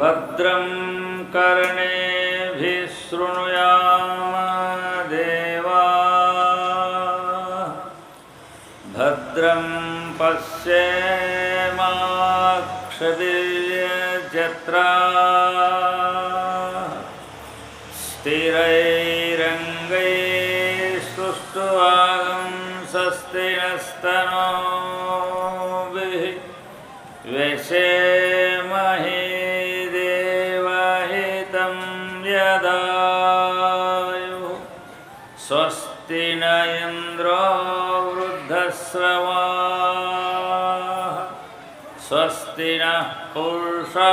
ಭದ್ರಂ ಕರ್ಣೇಭಿಃ ಶೃಣುಯಾಮ ದೇವಾಃ ಭದ್ರಂ ಪಶ್ಯೇಮಾಕ್ಷಭಿರ್ಯಜತ್ರಾಃ ಸ್ಥಿರೈರಂಗೈಸ್ತುष्ट्वागंसस्तिनस्तनूभिः व्यशेमहि देवहितं यदायुः स्वस्ति न इन्द्रो वृद्धश्रवाः स्वस्ति नः पूषा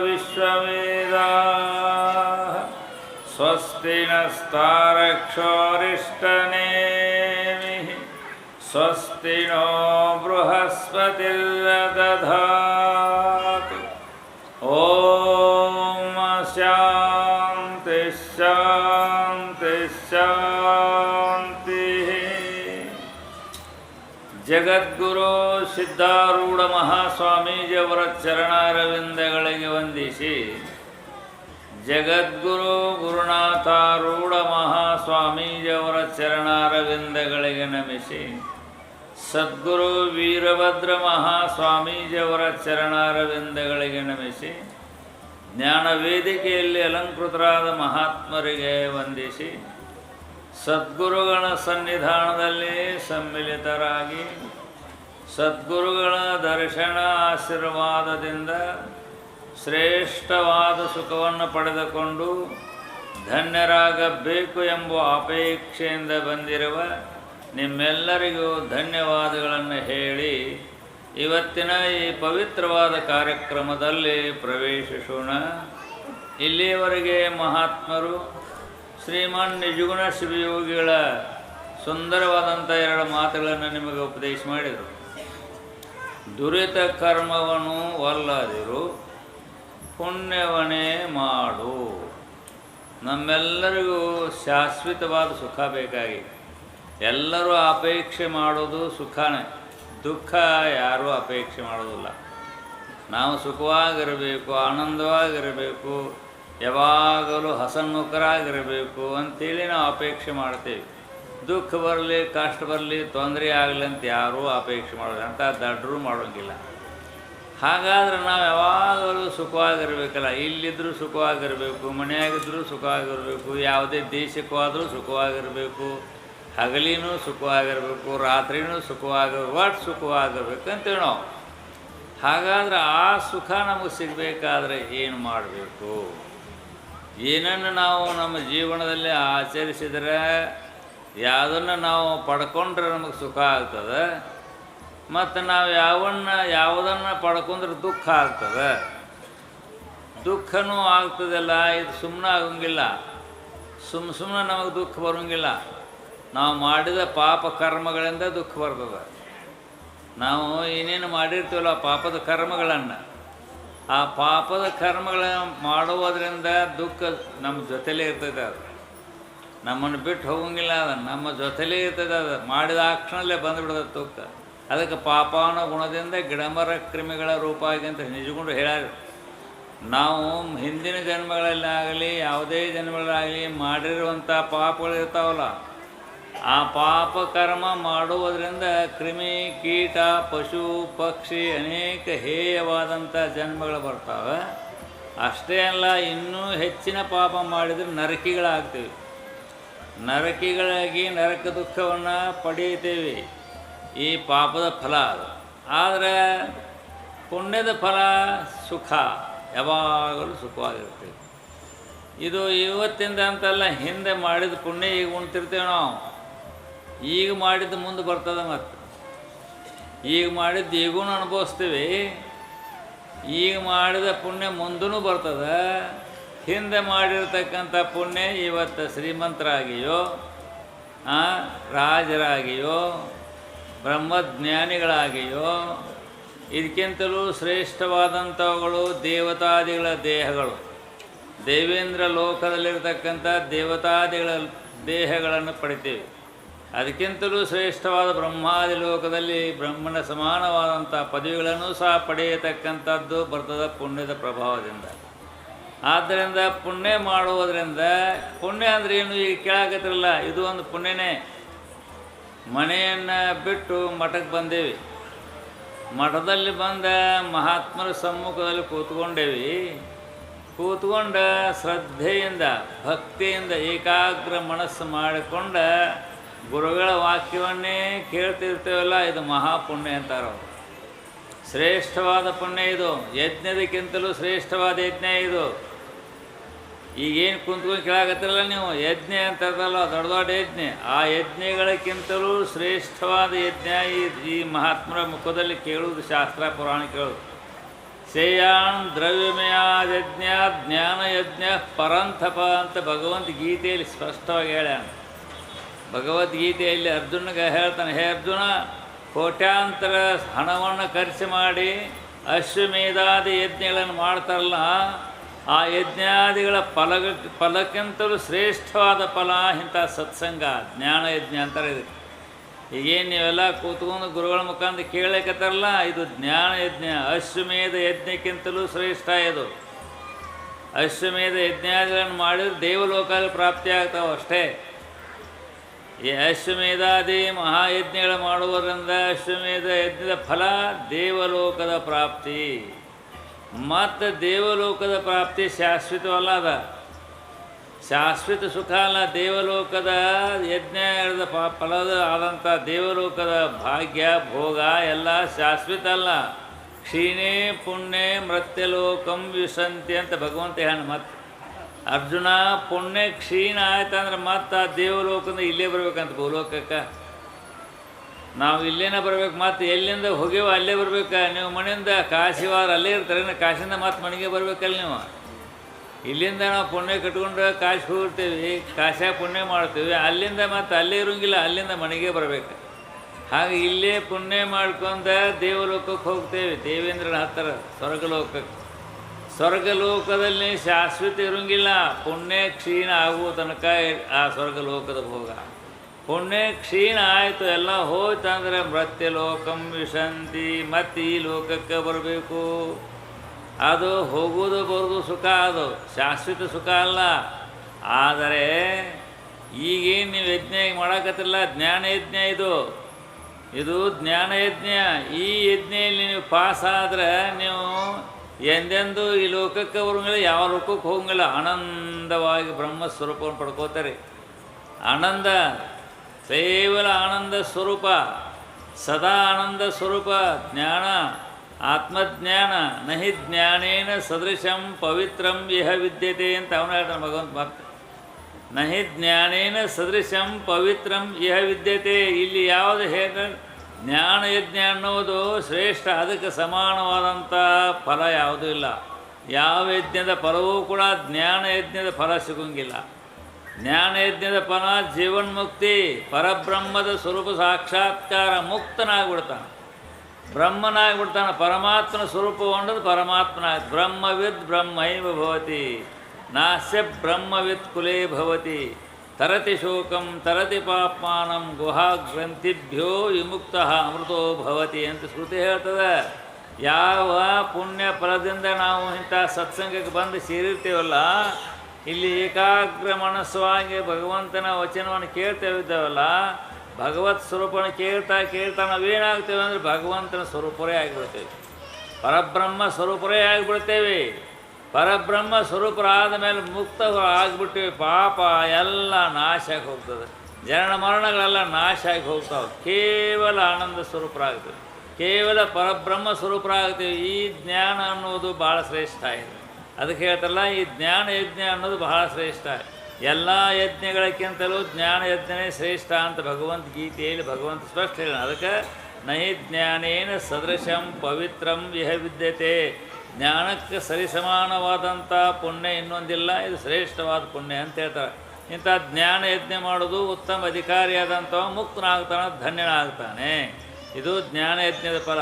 विश्ववेदाः स्वस्ति नस्तारक्षोरिष्टनेमिः स्वस्ति नो बृहस्पतिर्दधातु ॐ शान्ति शान्ति शान्तिः ಜಗದ್ಗುರು ಸಿದ್ಧಾರೂಢ ಮಹಾಸ್ವಾಮೀಜಿಯವರ ಚರಣಾರವಿಂದಗಳಿಗೆ ವಂದಿಸಿ ಜಗದ್ಗುರು ಗುರುನಾಥಾರೂಢ ಮಹಾಸ್ವಾಮೀಜಿಯವರ ಚರಣಾರವಿಂದಗಳಿಗೆ ನಮಿಸಿ ಸದ್ಗುರು ವೀರಭದ್ರ ಮಹಾಸ್ವಾಮೀಜಿಯವರ ಚರಣಾರವಿಂದಗಳಿಗೆ ನಮಿಸಿ ಜ್ಞಾನ ವೇದಿಕೆಯಲ್ಲಿ ಅಲಂಕೃತರಾದ ಮಹಾತ್ಮರಿಗೆ ವಂದಿಸಿ ಸದ್ಗುರುಗಳ ಸನ್ನಿಧಾನದಲ್ಲಿ ಸಮ್ಮಿಲಿತರಾಗಿ ಸದ್ಗುರುಗಳ ದರ್ಶನ ಆಶೀರ್ವಾದದಿಂದ ಶ್ರೇಷ್ಠವಾದ ಸುಖವನ್ನು ಪಡೆದುಕೊಂಡು ಧನ್ಯರಾಗಬೇಕು ಎಂಬ ಅಪೇಕ್ಷೆಯಿಂದ ಬಂದಿರುವ ನಿಮ್ಮೆಲ್ಲರಿಗೂ ಧನ್ಯವಾದಗಳನ್ನು ಹೇಳಿ ಇವತ್ತಿನ ಈ ಪವಿತ್ರವಾದ ಕಾರ್ಯಕ್ರಮದಲ್ಲಿ ಪ್ರವೇಶಿಸೋಣ. ಇಲ್ಲಿಯವರೆಗೆ ಮಹಾತ್ಮರು ಶ್ರೀಮಾನ್ ನಿಜಗುಣ ಶಿವಯೋಗಿಗಳ ಸುಂದರವಾದಂಥ ಎರಡು ಮಾತುಗಳನ್ನು ನಿಮಗೆ ಉಪದೇಶ ಮಾಡಿದರು. ದುರಿತ ಕರ್ಮವನ್ನು ಒಲ್ಲದಿರು, ಪುಣ್ಯವನೇ ಮಾಡು. ನಮ್ಮೆಲ್ಲರಿಗೂ ಶಾಶ್ವತವಾದ ಸುಖ ಬೇಕಾಗಿ ಎಲ್ಲರೂ ಅಪೇಕ್ಷೆ ಮಾಡೋದು ಸುಖನೇ. ದುಃಖ ಯಾರೂ ಅಪೇಕ್ಷೆ ಮಾಡೋದಿಲ್ಲ. ನಾವು ಸುಖವಾಗಿರಬೇಕು, ಆನಂದವಾಗಿರಬೇಕು, ಯಾವಾಗಲೂ ಹಸನ್ಮುಖರಾಗಿರಬೇಕು ಅಂಥೇಳಿ ನಾವು ಅಪೇಕ್ಷೆ ಮಾಡ್ತೇವೆ. ದುಃಖ ಬರಲಿ, ಕಷ್ಟ ಬರಲಿ, ತೊಂದರೆ ಆಗಲಿ ಅಂತ ಯಾರೂ ಅಪೇಕ್ಷೆ ಮಾಡೋದು ಅಂತ ದಡ್ಡರೂ ಮಾಡೋಂಗಿಲ್ಲ. ಹಾಗಾದ್ರೆ ನಾವು ಯಾವಾಗಲೂ ಸುಖವಾಗಿರಬೇಕಲ್ಲ. ಇಲ್ಲಿದ್ದರೂ ಸುಖವಾಗಿರಬೇಕು, ಮನೆಯಾಗಿದ್ದರೂ ಸುಖವಾಗಿರಬೇಕು, ಯಾವುದೇ ದೇಶಕ್ಕೂ ಆದರೂ ಸುಖವಾಗಿರಬೇಕು, ಹಗಲಿನೂ ಸುಖವಾಗಿರಬೇಕು, ರಾತ್ರಿನೂ ಒಟ್ಟು ಸುಖವಾಗಿರ್ಬೇಕು ಅಂತೇಳಿ ನಾವು. ಹಾಗಾದ್ರೆ ಆ ಸುಖ ನಮಗೆ ಸಿಗಬೇಕಾದ್ರೆ ಏನು ಮಾಡಬೇಕು? ಏನನ್ನು ನಾವು ನಮ್ಮ ಜೀವನದಲ್ಲಿ ಆಚರಿಸಿದರೆ ಯಾವುದನ್ನು ನಾವು ಪಡ್ಕೊಂಡ್ರೆ ನಮಗೆ ಸುಖ ಆಗ್ತದೆ, ಮತ್ತು ನಾವು ಯಾವುದನ್ನು ಪಡ್ಕೊಂಡ್ರೆ ದುಃಖ ಆಗ್ತದೆ. ದುಃಖನೂ ಆಗ್ತದಲ್ಲ, ಇದು ಸುಮ್ಮನೆ ಆಗೋಂಗಿಲ್ಲ. ಸುಮ್ಮನೆ ನಮಗೆ ದುಃಖ ಬರೋಂಗಿಲ್ಲ. ನಾವು ಮಾಡಿದ ಪಾಪ ಕರ್ಮಗಳಿಂದ ದುಃಖ ಬರ್ತದೆ. ನಾವು ಏನೇನು ಮಾಡಿರ್ತೀವಲ್ಲ ಪಾಪದ ಕರ್ಮಗಳನ್ನು, ಆ ಪಾಪದ ಕರ್ಮಗಳನ್ನು ಮಾಡುವುದರಿಂದ ದುಃಖ ನಮ್ಮ ಜೊತೆಲೇ ಇರ್ತದೆ. ಅದು ನಮ್ಮನ್ನು ಬಿಟ್ಟು ಹೋಗಂಗಿಲ್ಲ. ಅದು ನಮ್ಮ ಜೊತೆಲೇ ಇರ್ತದೆ. ಅದು ಮಾಡಿದ ಕ್ಷಣದಲ್ಲೇ ಬಂದುಬಿಡ್ತದೆ ದುಃಖ. ಅದಕ್ಕೆ ಪಾಪಾನ ಗುಣದಿಂದ ಗಿಡಮರ ಕ್ರಿಮಿಗಳ ರೂಪ ಆಗಿ ಅಂತ ನಿಜಗೊಂಡು ಹೇಳ್ಯಾರ. ನಾವು ಹಿಂದಿನ ಜನ್ಮಗಳಲ್ಲಾಗಲಿ ಯಾವುದೇ ಜನ್ಮಗಳಾಗಲಿ ಮಾಡಿರುವಂಥ ಪಾಪಗಳಿರ್ತಾವಲ್ಲ, ಆ ಪಾಪ ಕರ್ಮ ಮಾಡುವುದರಿಂದ ಕ್ರಿಮಿ, ಕೀಟ, ಪಶು, ಪಕ್ಷಿ ಅನೇಕ ಹೇಯವಾದಂಥ ಜನ್ಮಗಳು ಬರ್ತಾವೆ. ಅಷ್ಟೇ ಅಲ್ಲ, ಇನ್ನೂ ಹೆಚ್ಚಿನ ಪಾಪ ಮಾಡಿದರೆ ನರಕಿಗಳಾಗ್ತೀವಿ. ನರಕಿಗಳಾಗಿ ನರಕ ದುಃಖವನ್ನು ಪಡೆಯುತ್ತೇವೆ. ಈ ಪಾಪದ ಫಲ ಅದು. ಆದರೆ ಪುಣ್ಯದ ಫಲ ಸುಖ, ಯಾವಾಗಲೂ ಸುಖವಾಗಿರ್ತೀವಿ. ಇದು ಇವತ್ತಿಂದ ಅಂತಲ್ಲ, ಹಿಂದೆ ಮಾಡಿದ ಪುಣ್ಯ ಈಗ ಉಣ್ತಿರ್ತೇವೆ ನಾವು. ಈಗ ಮಾಡಿದ್ದು ಮುಂದೆ ಬರ್ತದೆ. ಮತ್ತು ಈಗ ಮಾಡಿದ್ದು ಈಗೂ ಅನುಭವಿಸ್ತೀವಿ. ಈಗ ಮಾಡಿದ ಪುಣ್ಯ ಮುಂದೂ ಬರ್ತದೆ. ಹಿಂದೆ ಮಾಡಿರ್ತಕ್ಕಂಥ ಪುಣ್ಯ ಇವತ್ತು ಶ್ರೀಮಂತರಾಗಿಯೋ, ರಾಜರಾಗಿಯೋ, ಬ್ರಹ್ಮಜ್ಞಾನಿಗಳಾಗಿಯೋ, ಇದಕ್ಕಿಂತಲೂ ಶ್ರೇಷ್ಠವಾದಂಥವುಗಳು ದೇವತಾದಿಗಳ ದೇಹಗಳು. ದೇವೇಂದ್ರ ಲೋಕದಲ್ಲಿರ್ತಕ್ಕಂಥ ದೇವತಾದಿಗಳ ದೇಹಗಳನ್ನು ಪಡಿತೀವಿ. ಅದಕ್ಕಿಂತಲೂ ಶ್ರೇಷ್ಠವಾದ ಬ್ರಹ್ಮಾದಿ ಲೋಕದಲ್ಲಿ ಬ್ರಹ್ಮನ ಸಮಾನವಾದಂಥ ಪದವಿಗಳನ್ನು ಸಹ ಪಡೆಯತಕ್ಕಂಥದ್ದು ಬರ್ತದೆ ಪುಣ್ಯದ ಪ್ರಭಾವದಿಂದ. ಆದ್ದರಿಂದ ಪುಣ್ಯ ಮಾಡುವುದರಿಂದ, ಪುಣ್ಯ ಅಂದರೆ ಏನು ಈಗ ಕೇಳಾಕತ್ತಿರಲ್ಲ, ಇದು ಒಂದು ಪುಣ್ಯನೇ. ಮನೆಯನ್ನು ಬಿಟ್ಟು ಮಠಕ್ಕೆ ಬಂದೇವಿ, ಮಠದಲ್ಲಿ ಬಂದ ಮಹಾತ್ಮರ ಸಮ್ಮುಖದಲ್ಲಿ ಕೂತ್ಕೊಂಡೇವಿ. ಕೂತ್ಕೊಂಡ ಶ್ರದ್ಧೆಯಿಂದ ಭಕ್ತಿಯಿಂದ ಏಕಾಗ್ರ ಮನಸ್ಸು ಮಾಡಿಕೊಂಡ ಗುರುಗಳ ವಾಕ್ಯವನ್ನೇ ಕೇಳ್ತಿರ್ತೇವಲ್ಲ, ಇದು ಮಹಾಪುಣ್ಯ ಅಂತಾರೆ. ಶ್ರೇಷ್ಠವಾದ ಪುಣ್ಯ ಇದು, ಯಜ್ಞದಕ್ಕಿಂತಲೂ ಶ್ರೇಷ್ಠವಾದ ಯಜ್ಞ ಇದು. ಈಗೇನು ಕುಂತ್ಕೊಂಡು ಕೇಳಾಕತ್ತಿರಲ್ಲ ನೀವು, ಯಜ್ಞ ಅಂತದಲ್ಲ, ದೊಡ್ಡ ದೊಡ್ಡ ಯಜ್ಞ, ಆ ಯಜ್ಞಗಳಕ್ಕಿಂತಲೂ ಶ್ರೇಷ್ಠವಾದ ಯಜ್ಞ ಈ ಮಹಾತ್ಮರ ಮುಖದಲ್ಲಿ ಕೇಳುವುದು, ಶಾಸ್ತ್ರ ಪುರಾಣ ಕೇಳುವುದು. ಶ್ರೇಯಾನ್ ದ್ರವ್ಯಮಯಾಯಜ್ಞ ಜ್ಞಾನಯಜ್ಞ ಪರಂಥಪ ಅಂತ ಭಗವದ್ಗೀತೆಯಲ್ಲಿ ಸ್ಪಷ್ಟವಾಗಿ ಹೇಳ್ಯಾನ. ಭಗವದ್ಗೀತೆಯಲ್ಲಿ ಅರ್ಜುನಗೆ ಹೇಳ್ತಾನೆ, ಹೇ ಅರ್ಜುನ, ಕೋಟ್ಯಾಂತರ ಹಣವನ್ನು ಖರ್ಚು ಮಾಡಿ ಅಶ್ವಮೇಧಾದಿ ಯಜ್ಞಗಳನ್ನು ಮಾಡ್ತಾರಲ್ಲ, ಆ ಯಜ್ಞಾದಿಗಳ ಫಲಕ್ಕಿಂತಲೂ ಶ್ರೇಷ್ಠವಾದ ಫಲ ಇಂಥ ಸತ್ಸಂಗ, ಜ್ಞಾನಯಜ್ಞ ಅಂತಾರೆ ಇದಕ್ಕೆ. ಈಗೇನು ನೀವೆಲ್ಲ ಕೂತ್ಕೊಂಡು ಗುರುಗಳ ಮುಖಾಂತರ ಕೇಳಕತ್ತಾರಲ್ಲ, ಇದು ಜ್ಞಾನಯಜ್ಞ. ಅಶ್ವಮೇಧ ಯಜ್ಞಕ್ಕಿಂತಲೂ ಶ್ರೇಷ್ಠ ಇದು. ಅಶ್ವಮೇಧ ಯಜ್ಞಾದಿಗಳನ್ನು ಮಾಡಿದ್ರೆ ದೇವಲೋಕದಲ್ಲಿ ಪ್ರಾಪ್ತಿ ಆಗ್ತಾವೆ ಅಷ್ಟೇ. ಈ ಅಶ್ವಮೇಧಾದಿ ಮಹಾಯಜ್ಞಗಳು ಮಾಡುವುದರಿಂದ ಅಶ್ವಮೇಧ ಯಜ್ಞದ ಫಲ ದೇವಲೋಕದ ಪ್ರಾಪ್ತಿ. ಮತ್ತು ದೇವಲೋಕದ ಪ್ರಾಪ್ತಿ ಶಾಶ್ವತವಲ್ಲ, ಅದ ಶಾಶ್ವತ ಸುಖ ಅಲ್ಲ. ದೇವಲೋಕದ ಯಜ್ಞದ ಫಲದ ಆದಂಥ ದೇವಲೋಕದ ಭಾಗ್ಯ ಭೋಗ ಎಲ್ಲ ಶಾಶ್ವತ ಅಲ್ಲ. ಕ್ಷೀಣೇ ಪುಣ್ಯೇ ಮೃತ್ಯಲೋಕಂ ವಿಶಂತಿ ಅಂತ ಭಗವಂತ ಹೇಳ. ಮತ್ತು ಅರ್ಜುನ, ಪುಣ್ಯ ಕ್ಷೀಣ ಆಯ್ತಂದ್ರೆ ಮತ್ತು ಆ ದೇವಲೋಕದಿಂದ ಇಲ್ಲೇ ಬರ್ಬೇಕಂತ ಭೂಲೋಕಕ್ಕೆ. ನಾವು ಇಲ್ಲೇನ ಬರ್ಬೇಕು, ಮತ್ತು ಎಲ್ಲಿಂದ ಹೋಗ್ಯವ ಅಲ್ಲೇ ಬರ್ಬೇಕು. ನೀವು ಮನೆಯಿಂದ ಕಾಶಿವಾರ ಅಲ್ಲೇ ಇರ್ತಾರೆ, ಕಾಶಿಂದ ಮತ್ತು ಮನೆಗೆ ಬರ್ಬೇಕಲ್ಲ ನೀವು. ಇಲ್ಲಿಂದ ನಾವು ಪುಣ್ಯ ಕಟ್ಕೊಂಡು ಕಾಶಿ ಹೋಗಿರ್ತೀವಿ, ಕಾಶಿಯಾಗ ಪುಣ್ಯ ಮಾಡ್ತೀವಿ, ಅಲ್ಲಿಂದ ಮತ್ತು ಅಲ್ಲೇ ಇರೋಂಗಿಲ್ಲ, ಅಲ್ಲಿಂದ ಮನೆಗೆ ಬರಬೇಕು. ಹಾಗೆ ಇಲ್ಲೇ ಪುಣ್ಯ ಮಾಡ್ಕೊಂಡು ದೇವಲೋಕಕ್ಕೆ ಹೋಗ್ತೇವೆ, ದೇವೇಂದ್ರನ ಹತ್ತಿರ ಸ್ವರ್ಗಲೋಕಕ್ಕೆ. ಸ್ವರ್ಗಲೋಕದಲ್ಲಿ ಶಾಶ್ವತ ಇರೋಂಗಿಲ್ಲ, ಪುಣ್ಯ ಕ್ಷೀಣ ಆಗುವ ತನಕ ಆ ಸ್ವರ್ಗಲೋಕದ ಭೋಗ. ಪುಣ್ಯ ಕ್ಷೀಣ ಆಯಿತು, ಎಲ್ಲ ಹೋಯ್ತಂದ್ರೆ ಮೃತ್ಯಲೋಕಂ ವಿಶಂತಿ, ಮತ್ತು ಈ ಲೋಕಕ್ಕೆ ಬರಬೇಕು. ಅದು ಹೋಗೋದು ಬರೋದು ಸುಖ, ಅದು ಶಾಶ್ವತ ಸುಖ ಅಲ್ಲ. ಆದರೆ ಈಗೇನು ನೀವು ಯಜ್ಞ ಮಾಡೋಕತ್ತಿಲ್ಲ, ಜ್ಞಾನಯಜ್ಞ ಇದು ಜ್ಞಾನಯಜ್ಞ. ಈ ಯಜ್ಞೆಯಲ್ಲಿ ನೀವು ಪಾಸಾದ್ರೆ ನೀವು ಎಂದೆಂದೂ ಈ ಲೋಕಕ್ಕೆ ಬರೋಂಗಿಲ್ಲ, ಯಾವ ಲೋಕಕ್ಕೆ ಹೋಗಂಗಿಲ್ಲ. ಆನಂದವಾಗಿ ಬ್ರಹ್ಮಸ್ವರೂಪವನ್ನು ಪಡ್ಕೋತಾರೆ. ಆನಂದ, ಕೇವಲ ಆನಂದ ಸ್ವರೂಪ, ಸದಾ ಆನಂದ ಸ್ವರೂಪ. ಜ್ಞಾನ, ಆತ್ಮಜ್ಞಾನ. ನಹಿ ಜ್ಞಾನೇನ ಸದೃಶಂ ಪವಿತ್ರಂ ಇಹ ವಿದ್ಯತೆ ಅಂತ ಅವನು ಹೇಳ್ತಾನೆ ಭಗವಂತ. ಮತ್ತೆ ನಹಿ ಜ್ಞಾನೇನ ಸದೃಶಂ ಪವಿತ್ರಂ ಇಹ ವಿದ್ಯತೆ. ಇಲ್ಲಿ ಯಾವುದು ಹೇಗೆ ಜ್ಞಾನಯಜ್ಞ ಅನ್ನೋದು ಶ್ರೇಷ್ಠ, ಅದಕ್ಕೆ ಸಮಾನವಾದಂಥ ಫಲ ಯಾವುದೂ ಇಲ್ಲ. ಯಾವ ಯಜ್ಞದ ಫಲವೂ ಕೂಡ ಜ್ಞಾನಯಜ್ಞದ ಫಲ ಸಿಗೋಂಗಿಲ್ಲ. ಜ್ಞಾನಯಜ್ಞದ ಫಲ ಜೀವನ್ಮುಕ್ತಿ, ಪರಬ್ರಹ್ಮದ ಸ್ವರೂಪ ಸಾಕ್ಷಾತ್ಕಾರ, ಮುಕ್ತನಾಗ್ಬಿಡ್ತಾನೆ, ಬ್ರಹ್ಮನಾಗ್ಬಿಡ್ತಾನೆ. ಪರಮಾತ್ಮನ ಸ್ವರೂಪ ಹೊಂಡದು ಪರಮಾತ್ಮನ. ಬ್ರಹ್ಮವಿದ್ ಬ್ರಹ್ಮೈವ ಭವತಿ, ನಾಸ್ಯ ಬ್ರಹ್ಮವಿತ್ ಕುಲೇ ಭವತಿ, ತರತಿ ಶೋಕಂ ತರತಿ ಪಾಪ್ಮಾನಂ ಗುಹಾಗ್ರಂಥಿಭ್ಯೋ ವಿಮುಕ್ತ ಅಮೃತೋ ಭವತಿ ಅಂತ ಶ್ರುತಿ ಹೇಳ್ತದೆ. ಯಾವ ಪುಣ್ಯ ಫಲದಿಂದ ನಾವು ಇಂಥ ಸತ್ಸಂಗಕ್ಕೆ ಬಂದು ಸೇರಿರ್ತೇವಲ್ಲ, ಇಲ್ಲಿ ಏಕಾಗ್ರ ಮನಸ್ಸವಾಗಿ ಭಗವಂತನ ವಚನವನ್ನು ಕೇಳ್ತೇವಿದ್ದೇವಲ್ಲ, ಭಗವತ್ ಸ್ವರೂಪನ ಕೇಳ್ತಾ ನಾವೇನಾಗ್ತೇವೆ ಅಂದರೆ ಭಗವಂತನ ಸ್ವರೂಪರೇ ಆಗಿಬಿಡ್ತೇವೆ, ಪರಬ್ರಹ್ಮ ಸ್ವರೂಪರೇ ಆಗಿಬಿಡ್ತೇವೆ. ಪರಬ್ರಹ್ಮ ಸ್ವರೂಪರಾದ ಮೇಲೆ ಮುಕ್ತ ಆಗಿಬಿಟ್ಟಿವಿ. ಪಾಪ ಎಲ್ಲ ನಾಶ ಆಗಿ ಹೋಗ್ತದೆ, ಜನನ ಮರಣಗಳೆಲ್ಲ ನಾಶ ಆಗಿ ಹೋಗ್ತಾವೆ. ಕೇವಲ ಆನಂದ ಸ್ವರೂಪರಾಗ್ತದೆ, ಕೇವಲ ಪರಬ್ರಹ್ಮ ಸ್ವರೂಪರಾಗ್ತೀವಿ. ಈ ಜ್ಞಾನ ಅನ್ನೋದು ಭಾಳ ಶ್ರೇಷ್ಠ ಇದೆ. ಅದಕ್ಕೆ ಹೇಳ್ತಾರಲ್ಲ, ಈ ಜ್ಞಾನ ಯಜ್ಞ ಅನ್ನೋದು ಬಹಳ ಶ್ರೇಷ್ಠ. ಎಲ್ಲ ಯಜ್ಞಗಳಕ್ಕಿಂತಲೂ ಜ್ಞಾನ ಯಜ್ಞನೇ ಶ್ರೇಷ್ಠ ಅಂತ ಭಗವದ್ಗೀತೆಯಲ್ಲಿ ಭಗವಂತ ಸ್ಪಷ್ಟ ಹೇಳ. ಅದಕ್ಕೆ ನಹಿ ಜ್ಞಾನೇನ ಸದೃಶಂ ಪವಿತ್ರಂ ಇಹ ವಿದ್ಯತೆ. ಜ್ಞಾನಕ್ಕೆ ಸರಿಸಮಾನವಾದಂಥ ಪುಣ್ಯ ಇನ್ನೊಂದಿಲ್ಲ, ಇದು ಶ್ರೇಷ್ಠವಾದ ಪುಣ್ಯ ಅಂತ ಹೇಳ್ತಾರೆ. ಇಂಥ ಜ್ಞಾನ ಯಜ್ಞ ಮಾಡೋದು ಉತ್ತಮ ಅಧಿಕಾರಿಯಾದಂಥವ ಮುಕ್ತನಾಗ್ತಾನೆ, ಧನ್ಯನಾಗ್ತಾನೆ. ಇದು ಜ್ಞಾನ ಯಜ್ಞದ ಫಲ.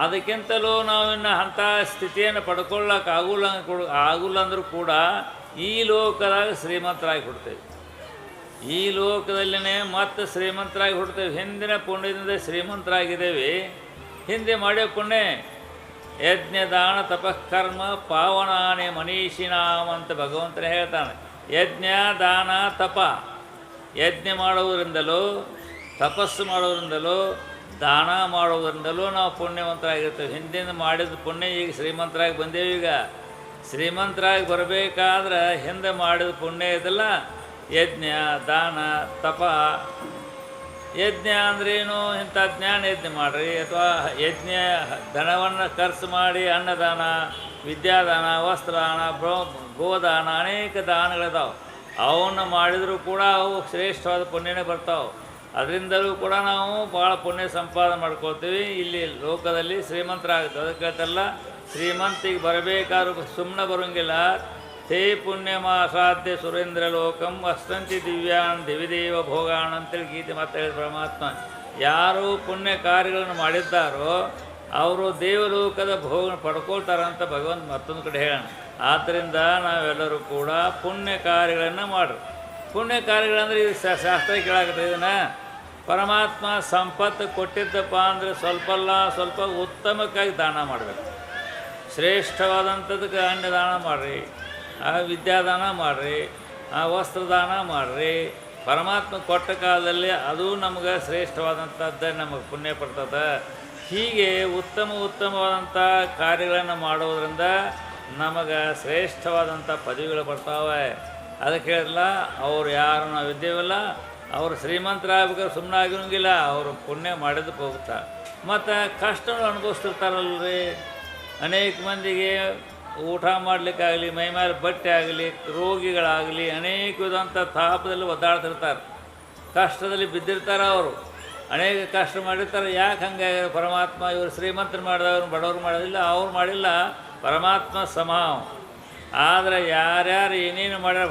ಅದಕ್ಕಿಂತಲೂ ನಾವು ಇನ್ನು ಅಂಥ ಸ್ಥಿತಿಯನ್ನು ಪಡ್ಕೊಳ್ಳೋಕೆ ಆಗುಲ್ಲ ಅಂದರೂ ಕೂಡ ಈ ಲೋಕದಾಗ ಶ್ರೀಮಂತರಾಗಿ ಹುಡ್ತೇವೆ. ಈ ಲೋಕದಲ್ಲಿನೇ ಮತ್ತೆ ಶ್ರೀಮಂತರಾಗಿ ಹುಡ್ತೇವೆ. ಹಿಂದಿನ ಪುಣ್ಯದಿಂದ ಶ್ರೀಮಂತರಾಗಿದ್ದೇವೆ. ಹಿಂದೆ ಮಾಡೋ ಪುಣ್ಯ ಯಜ್ಞ ದಾನ ತಪಃಕರ್ಮ ಪಾವನಾನೇ ಮನೀಷಿನಾಮ್ ಅಂತ ಭಗವಂತನೇ ಹೇಳ್ತಾನೆ. ಯಜ್ಞ ದಾನ ತಪ, ಯಜ್ಞ ಮಾಡುವುದರಿಂದಲೂ ತಪಸ್ಸು ಮಾಡುವುದರಿಂದಲೂ ದಾನ ಮಾಡುವುದರಿಂದಲೂ ನಾವು ಪುಣ್ಯವಂತರಾಗಿರ್ತೇವೆ. ಹಿಂದಿನ ಮಾಡಿದ ಪುಣ್ಯ ಈಗ ಶ್ರೀಮಂತರಾಗಿ ಬಂದೇವೆ. ಈಗ ಶ್ರೀಮಂತರಾಗಿ ಬರಬೇಕಾದ್ರೆ ಹಿಂದೆ ಮಾಡಿದ ಪುಣ್ಯ ಇದೆಲ್ಲ ಯಜ್ಞ ದಾನ ತಪ. ಯಜ್ಞ ಅಂದ್ರೇನು? ಇಂಥ ಜ್ಞಾನ ಯಜ್ಞ ಮಾಡಿರಿ, ಅಥವಾ ಯಜ್ಞ ಧನವನ್ನು ಖರ್ಚು ಮಾಡಿ ಅನ್ನದಾನ, ವಿದ್ಯಾದಾನ, ವಸ್ತ್ರದಾನ, ಗೋದಾನ, ಅನೇಕ ದಾನಗಳಿದಾವೆ. ಅವನ್ನು ಮಾಡಿದರೂ ಕೂಡ ಅವು ಶ್ರೇಷ್ಠವಾದ ಪುಣ್ಯನೇ ಬರ್ತಾವೆ. ಅದರಿಂದಲೂ ಕೂಡ ನಾವು ಭಾಳ ಪುಣ್ಯ ಸಂಪಾದನೆ ಮಾಡ್ಕೊಳ್ತೀವಿ. ಇಲ್ಲಿ ಲೋಕದಲ್ಲಿ ಶ್ರೀಮಂತರಾಗುತ್ತೆ. ಅದಕ್ಕೆಲ್ಲ ಶ್ರೀಮಂತಿಗೆ ಬರಬೇಕಾದ್ರೂ ಸುಮ್ಮನೆ ಬರೋಂಗಿಲ್ಲ. ತೇ ಪುಣ್ಯಮಾಸಾಧ್ಯ ಸುರೇಂದ್ರ ಲೋಕಂ ವಸ್ತಂತಿ ದಿವ್ಯಾನ್ ದಿವಿದೇವ ಭೋಗಾನ್ ಅಂತೇಳಿ ಗೀತೆ ಮಾತಾಡಿದ ಪರಮಾತ್ಮ. ಯಾರು ಪುಣ್ಯ ಕಾರ್ಯಗಳನ್ನು ಮಾಡಿದ್ದಾರೋ ಅವರು ದೇವಲೋಕದ ಭೋಗ ಪಡ್ಕೊಳ್ತಾರಂತ ಭಗವಂತ ಮತ್ತೊಂದು ಕಡೆ ಹೇಳೋಣ. ಆದ್ದರಿಂದ ನಾವೆಲ್ಲರೂ ಕೂಡ ಪುಣ್ಯ ಕಾರ್ಯಗಳನ್ನು ಮಾಡ್ರಿ. ಪುಣ್ಯ ಕಾರ್ಯಗಳಂದ್ರೆ ಇದು ಶಾಸ್ತ್ರ ಕೇಳಾಗುತ್ತೆ. ಇದನ್ನು ಪರಮಾತ್ಮ ಸಂಪತ್ತು ಕೊಟ್ಟಿದ್ದಪ್ಪ ಅಂದರೆ ಸ್ವಲ್ಪ ಉತ್ತಮಕ್ಕಾಗಿ ದಾನ ಮಾಡಬೇಕು. ಶ್ರೇಷ್ಠವಾದಂಥದಕ್ಕೆ ಅನ್ನದಾನ ಮಾಡಿರಿ, ವಿದ್ಯಾದಾನ ಮಾಡಿರಿ, ವಸ್ತ್ರದಾನ ಮಾಡಿರಿ. ಪರಮಾತ್ಮ ಕೊಟ್ಟ ಕಾಲದಲ್ಲಿ ಅದು ನಮಗೆ ಶ್ರೇಷ್ಠವಾದಂಥದ್ದೇ ನಮಗೆ ಪುಣ್ಯ ಬರ್ತದೆ. ಹೀಗೆ ಉತ್ತಮವಾದಂಥ ಕಾರ್ಯಗಳನ್ನು ಮಾಡೋದ್ರಿಂದ ನಮಗೆ ಶ್ರೇಷ್ಠವಾದಂಥ ಪದವಿಗಳು ಬರ್ತಾವೆ. ಅದಕ್ಕೆ ಹೇಳಿಲ್ಲ, ಅವ್ರು ಯಾರು ನಾವು ಇದ್ದೇವಲ್ಲ ಅವರು ಶ್ರೀಮಂತರಾಗಬೇಕಾದ್ರೆ ಸುಮ್ಮನೆ ಆಗಿರೋಂಗಿಲ್ಲ. ಅವರು ಪುಣ್ಯ ಮಾಡಿದ್ದಕ್ಕೆ ಹೋಗ್ತಾರೆ. ಮತ್ತು ಕಷ್ಟಗಳು ಅನುಭವಿಸ್ತಿರ್ತಾರಲ್ರಿ. ಅನೇಕ ಮಂದಿಗೆ ಊಟ ಮಾಡಲಿಕ್ಕಾಗಲಿ, ಮೈಮೇಲೆ ಬಟ್ಟೆ ಆಗಲಿ, ರೋಗಿಗಳಾಗಲಿ ಅನೇಕ ವಿಧಂಥ ತಾಪದಲ್ಲಿ ಒದ್ದಾಡ್ತಿರ್ತಾರೆ, ಕಷ್ಟದಲ್ಲಿ ಬಿದ್ದಿರ್ತಾರೆ. ಅವರು ಅನೇಕ ಕಷ್ಟ ಮಾಡಿರ್ತಾರೆ. ಯಾಕೆ ಹಂಗೆ? ಪರಮಾತ್ಮ ಇವರು ಶ್ರೀಮಂತರು ಮಾಡಿದವ್ರು ಬಡವರು ಮಾಡೋದಿಲ್ಲ, ಅವ್ರು ಮಾಡಿಲ್ಲ, ಪರಮಾತ್ಮ ಸಮ. ಆದರೆ ಯಾರ್ಯಾರು ಏನೇನು ಮಾಡ್ಯಾರ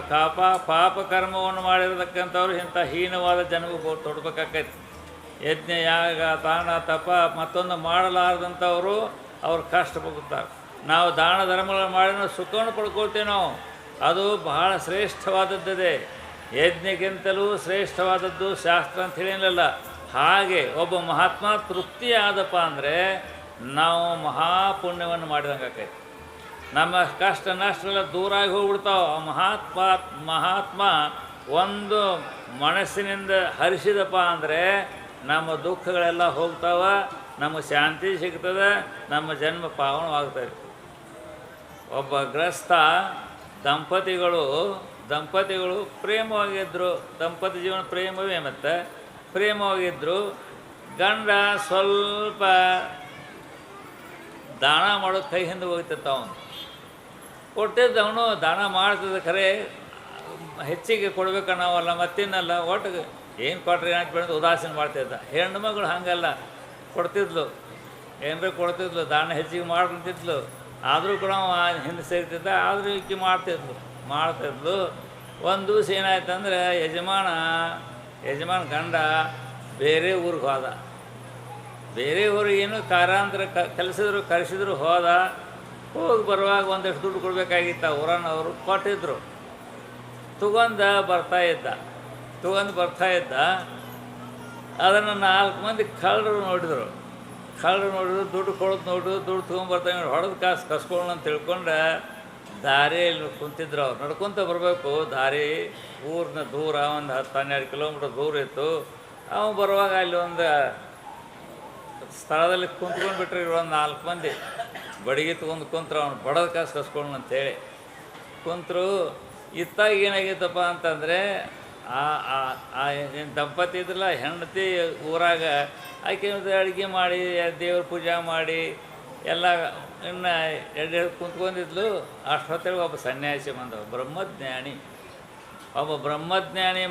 ಪಾಪ ಕರ್ಮವನ್ನು ಮಾಡಿರತಕ್ಕಂಥವ್ರು ಇಂಥ ಹೀನವಾದ ಜನ್ಮಕ್ಕೆ ತೊಡಬೇಕಾಕೈತಿ. ಯಜ್ಞ ಯಾಗ ದಾನ ತಪ ಮತ್ತೊಂದು ಮಾಡಲಾರ್ದಂಥವರು ಅವ್ರು ಕಷ್ಟ ಹೋಗುತ್ತಾರೆ. ನಾವು ದಾನ ಧರ್ಮಗಳನ್ನು ಮಾಡಿ ನಾವು ಸುಖವನ್ನು ಪಡ್ಕೊಳ್ತೇವೆ. ನಾವು ಅದು ಬಹಳ ಶ್ರೇಷ್ಠವಾದದ್ದಿದೆ. ಯಜ್ಞಕ್ಕಿಂತಲೂ ಶ್ರೇಷ್ಠವಾದದ್ದು ಶಾಸ್ತ್ರ ಅಂತ ಹೇಳಿಲ್ಲ. ಹಾಗೆ ಒಬ್ಬ ಮಹಾತ್ಮ ತೃಪ್ತಿಯಾದಪ್ಪ ಅಂದರೆ ನಾವು ಮಹಾಪುಣ್ಯವನ್ನು ಮಾಡಿದಂಗೆ ಆಕೈತಿ. ನಮ್ಮ ಕಷ್ಟ ನಷ್ಟೆಲ್ಲ ದೂರಾಗಿ ಹೋಗ್ಬಿಡ್ತಾವೆ. ಆ ಮಹಾತ್ಮ ಒಂದು ಮನಸ್ಸಿನಿಂದ ಹರಿಸಿದಪ್ಪ ಅಂದರೆ ನಮ್ಮ ದುಃಖಗಳೆಲ್ಲ ಹೋಗ್ತಾವೆ, ನಮಗೆ ಶಾಂತಿ ಸಿಗ್ತದೆ, ನಮ್ಮ ಜನ್ಮ ಪಾವನವಾಗ್ತದೆ. ಒಬ್ಬ ಗ್ರಸ್ತ ದಂಪತಿಗಳು ಪ್ರೇಮವಾಗಿದ್ದರು. ದಂಪತಿ ಜೀವನ ಪ್ರೇಮವೇ. ಮತ್ತು ಪ್ರೇಮವಾಗಿದ್ದರು. ಗಂಡ ಸ್ವಲ್ಪ ದಾನ ಮಾಡೋದು ಕೈ ಹಿಂದೆ ಹೋಗ್ತಿತ್ತು. ಅವನು ಕೊಟ್ಟಿದ್ದವನು ದಾನ ಮಾಡ್ತಿದ್ದ, ಖರೆ ಹೆಚ್ಚಿಗೆ ಕೊಡ್ಬೇಕು ನಾವಲ್ಲ, ಮತ್ತಿನ್ನಲ್ಲ. ಒಟ್ಟಿಗೆ ಏನು ಕೊಟ್ರೆ ಏನಕ್ಕೆ ಬೆಳೆದು ಉದಾಸೀನ ಮಾಡ್ತಿದ್ದ. ಹೆಣ್ಣು ಮಗಳು ಹಾಗಲ್ಲ, ಕೊಡ್ತಿದ್ಲು, ಏನರ ಕೊಡ್ತಿದ್ಲು, ದಾನ ಹೆಚ್ಚಿಗೆ ಮಾಡ್ಕೊತಿದ್ಲು. ಆದರೂ ಕೂಡ ಹಿಂದೆ ಸೇರ್ತಿದ್ದ. ಆದರೂ ಈಕೆ ಮಾಡ್ತಿದ್ಲು. ಒಂದು ದಿವಸ ಏನಾಯ್ತಂದ್ರೆ ಯಜಮಾನ ಗಂಡ ಬೇರೆ ಊರಿಗೆ ಹೋದ. ಬೇರೆ ಊರಿಗೆ ಏನು ಕಾರಾಂತರ ಕರೆಸಿದ್ರು ಹೋದ. ಹೋಗಿ ಬರುವಾಗ ಒಂದಷ್ಟು ದುಡ್ಡು ಕೊಡಬೇಕಾಗಿತ್ತು. ಊರನ್ನವರು ಕೊಟ್ಟಿದ್ರು. ತಗೊಂಡು ಬರ್ತಾ ಇದ್ದ. ಅದನ್ನು 4 ಮಂದಿ ಕಳ್ಳರು ನೋಡಿದ್ರು. ದುಡ್ಡು ಕೊಡೋದು ನೋಡಿದ್ರು. ದುಡ್ಡು ತೊಗೊಂಬರ್ತಾನೆ, ಹೊಡೆದು ಕಾಸು ಕಸ್ಕೊಳ್ಳೋಣ ಅಂತ ತಿಳ್ಕೊಂಡು ದಾರಿಯಲ್ಲಿ ಕುಂತಿದ್ರು. ಅವ್ರು ನಡ್ಕೊತ ಬರಬೇಕು. ದಾರಿ ಊರಿನ ದೂರ ಒಂದು 10-12 ಕಿಲೋಮೀಟ್ರ್ ದೂರ ಇತ್ತು. ಅವನು ಬರುವಾಗ ಅಲ್ಲಿ ಒಂದು ಸ್ಥಳದಲ್ಲಿ ಕುಂತ್ಕೊಂಡು ಬಿಟ್ರೆ ಒಂದು 4 ಮಂದಿ ಬಡಿಗೆ ತೊಗೊಂಡು ಕುಂತ್ರು. ಅವ್ನು ಬಡದ ಕಾಸು ಕಸ್ಕೊಳ್ಳೋಣ ಅಂತೇಳಿ ಕುಂತರು. ಇತ್ತಾಗ ಏನಾಗೈತಪ್ಪ ಅಂತಂದರೆ ಏನು ದಂಪತಿ ಇದ್ರಲ್ಲ, ಹೆಂಡತಿ ಊರಾಗ ಆಕೆ ಅಡುಗೆ ಮಾಡಿ ದೇವ್ರ ಪೂಜೆ ಮಾಡಿ ಎಲ್ಲ ಇನ್ನು ಎರಡು ಕುಂತ್ಕೊಂಡಿದ್ಲು. ಅಷ್ಟೊತ್ತೇಳಿ ಒಬ್ಬ ಸನ್ಯಾಸಿ ಬಂದ, ಬ್ರಹ್ಮಜ್ಞಾನಿ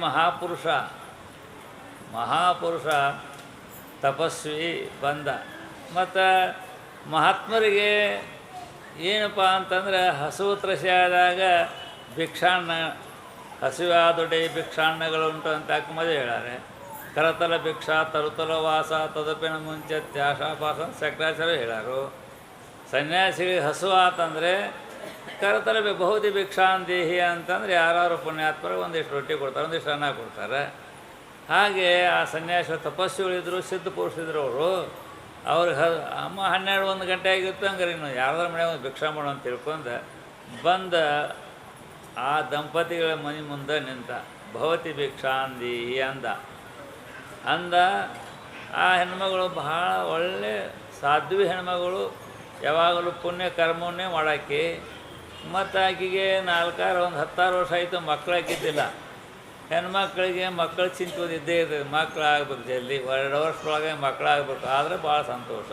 ಮಹಾಪುರುಷ ತಪಸ್ವಿ ಬಂದ. ಮತ್ತು ಮಹಾತ್ಮರಿಗೆ ಏನಪ್ಪ ಅಂತಂದ್ರೆ ಹಸುವು ತ್ರಸಿಯಾದಾಗ ಹಸಿವಾದೊಡೆ ಭಿಕ್ಷಾನ್ನಗಳುಂಟು ಅಂತ ಮದುವೆ ಹೇಳಾರೆ. ಕರತಲ ಭಿಕ್ಷಾ ತರುತಲ ವಾಸ ತದಪಿನ ಮುಂಚೆ ತ್ಯಾಶಾಪಾಸ ಶಂಕರಾಚಾರ್ಯ ಹೇಳಾರು. ಸನ್ಯಾಸಿಗಳಿಗೆ ಹಸುವು ಆತಂದರೆ ಕರತಲ ಬಹುದಿ ಭಿಕ್ಷಾನ್ ದೇಹಿ ಅಂತಂದ್ರೆ ಯಾರು ಪುಣ್ಯಾತ್ಮರಿಗೆ ಒಂದಿಷ್ಟು ರೊಟ್ಟಿ ಕೊಡ್ತಾರೆ, ಒಂದಿಷ್ಟು ಅನ್ನ ಕೊಡ್ತಾರೆ. ಹಾಗೆ ಆ ಸನ್ಯಾಸಿ ತಪಸ್ವಿಗಳಿದ್ರು, ಸಿದ್ಧ ಪುರುಷರಿದ್ರು. ಅವರು ಅವ್ರಿಗೆ ಅಮ್ಮ 12-1 ಗಂಟೆ ಆಗಿತ್ತು ಹಂಗಾರೆ ಇನ್ನು ಯಾರ್ದಾರ ಮನೆ ಒಂದು ಭಿಕ್ಷಾ ಮಾಡೋ ಅಂತ ತಿಳ್ಕೊಂಡು ಬಂದ ಆ ದಂಪತಿಗಳ ಮನೆ ಮುಂದೆ ನಿಂತ. ಭವತಿ ಭಿಕ್ಷಾಂದಿ ಅಂದ. ಆ ಹೆಣ್ಮಗಳು ಬಹಳ ಒಳ್ಳೆ ಸಾಧ್ವಿ ಹೆಣ್ಮಗಳು, ಯಾವಾಗಲೂ ಪುಣ್ಯ ಕರ್ಮವನ್ನೇ ಮಾಡಾಕಿ. ಮತ್ತು ಆಕೆಗೆ 10-16 ವರ್ಷ ಆಯಿತು, ಮಕ್ಕಳಾಕಿದ್ದಿಲ್ಲ. ಹೆಣ್ಮಕ್ಳಿಗೆ ಮಕ್ಕಳು ಚಿಂತೆ ಇದ್ದೇ ಇರ್ತದೆ, ಮಕ್ಕಳಾಗ್ಬೇಕು ಜಲ್ದಿ, 2 ವರ್ಷದೊಳಗೆ ಮಕ್ಕಳಾಗಬೇಕು. ಆದರೆ ಭಾಳ ಸಂತೋಷ.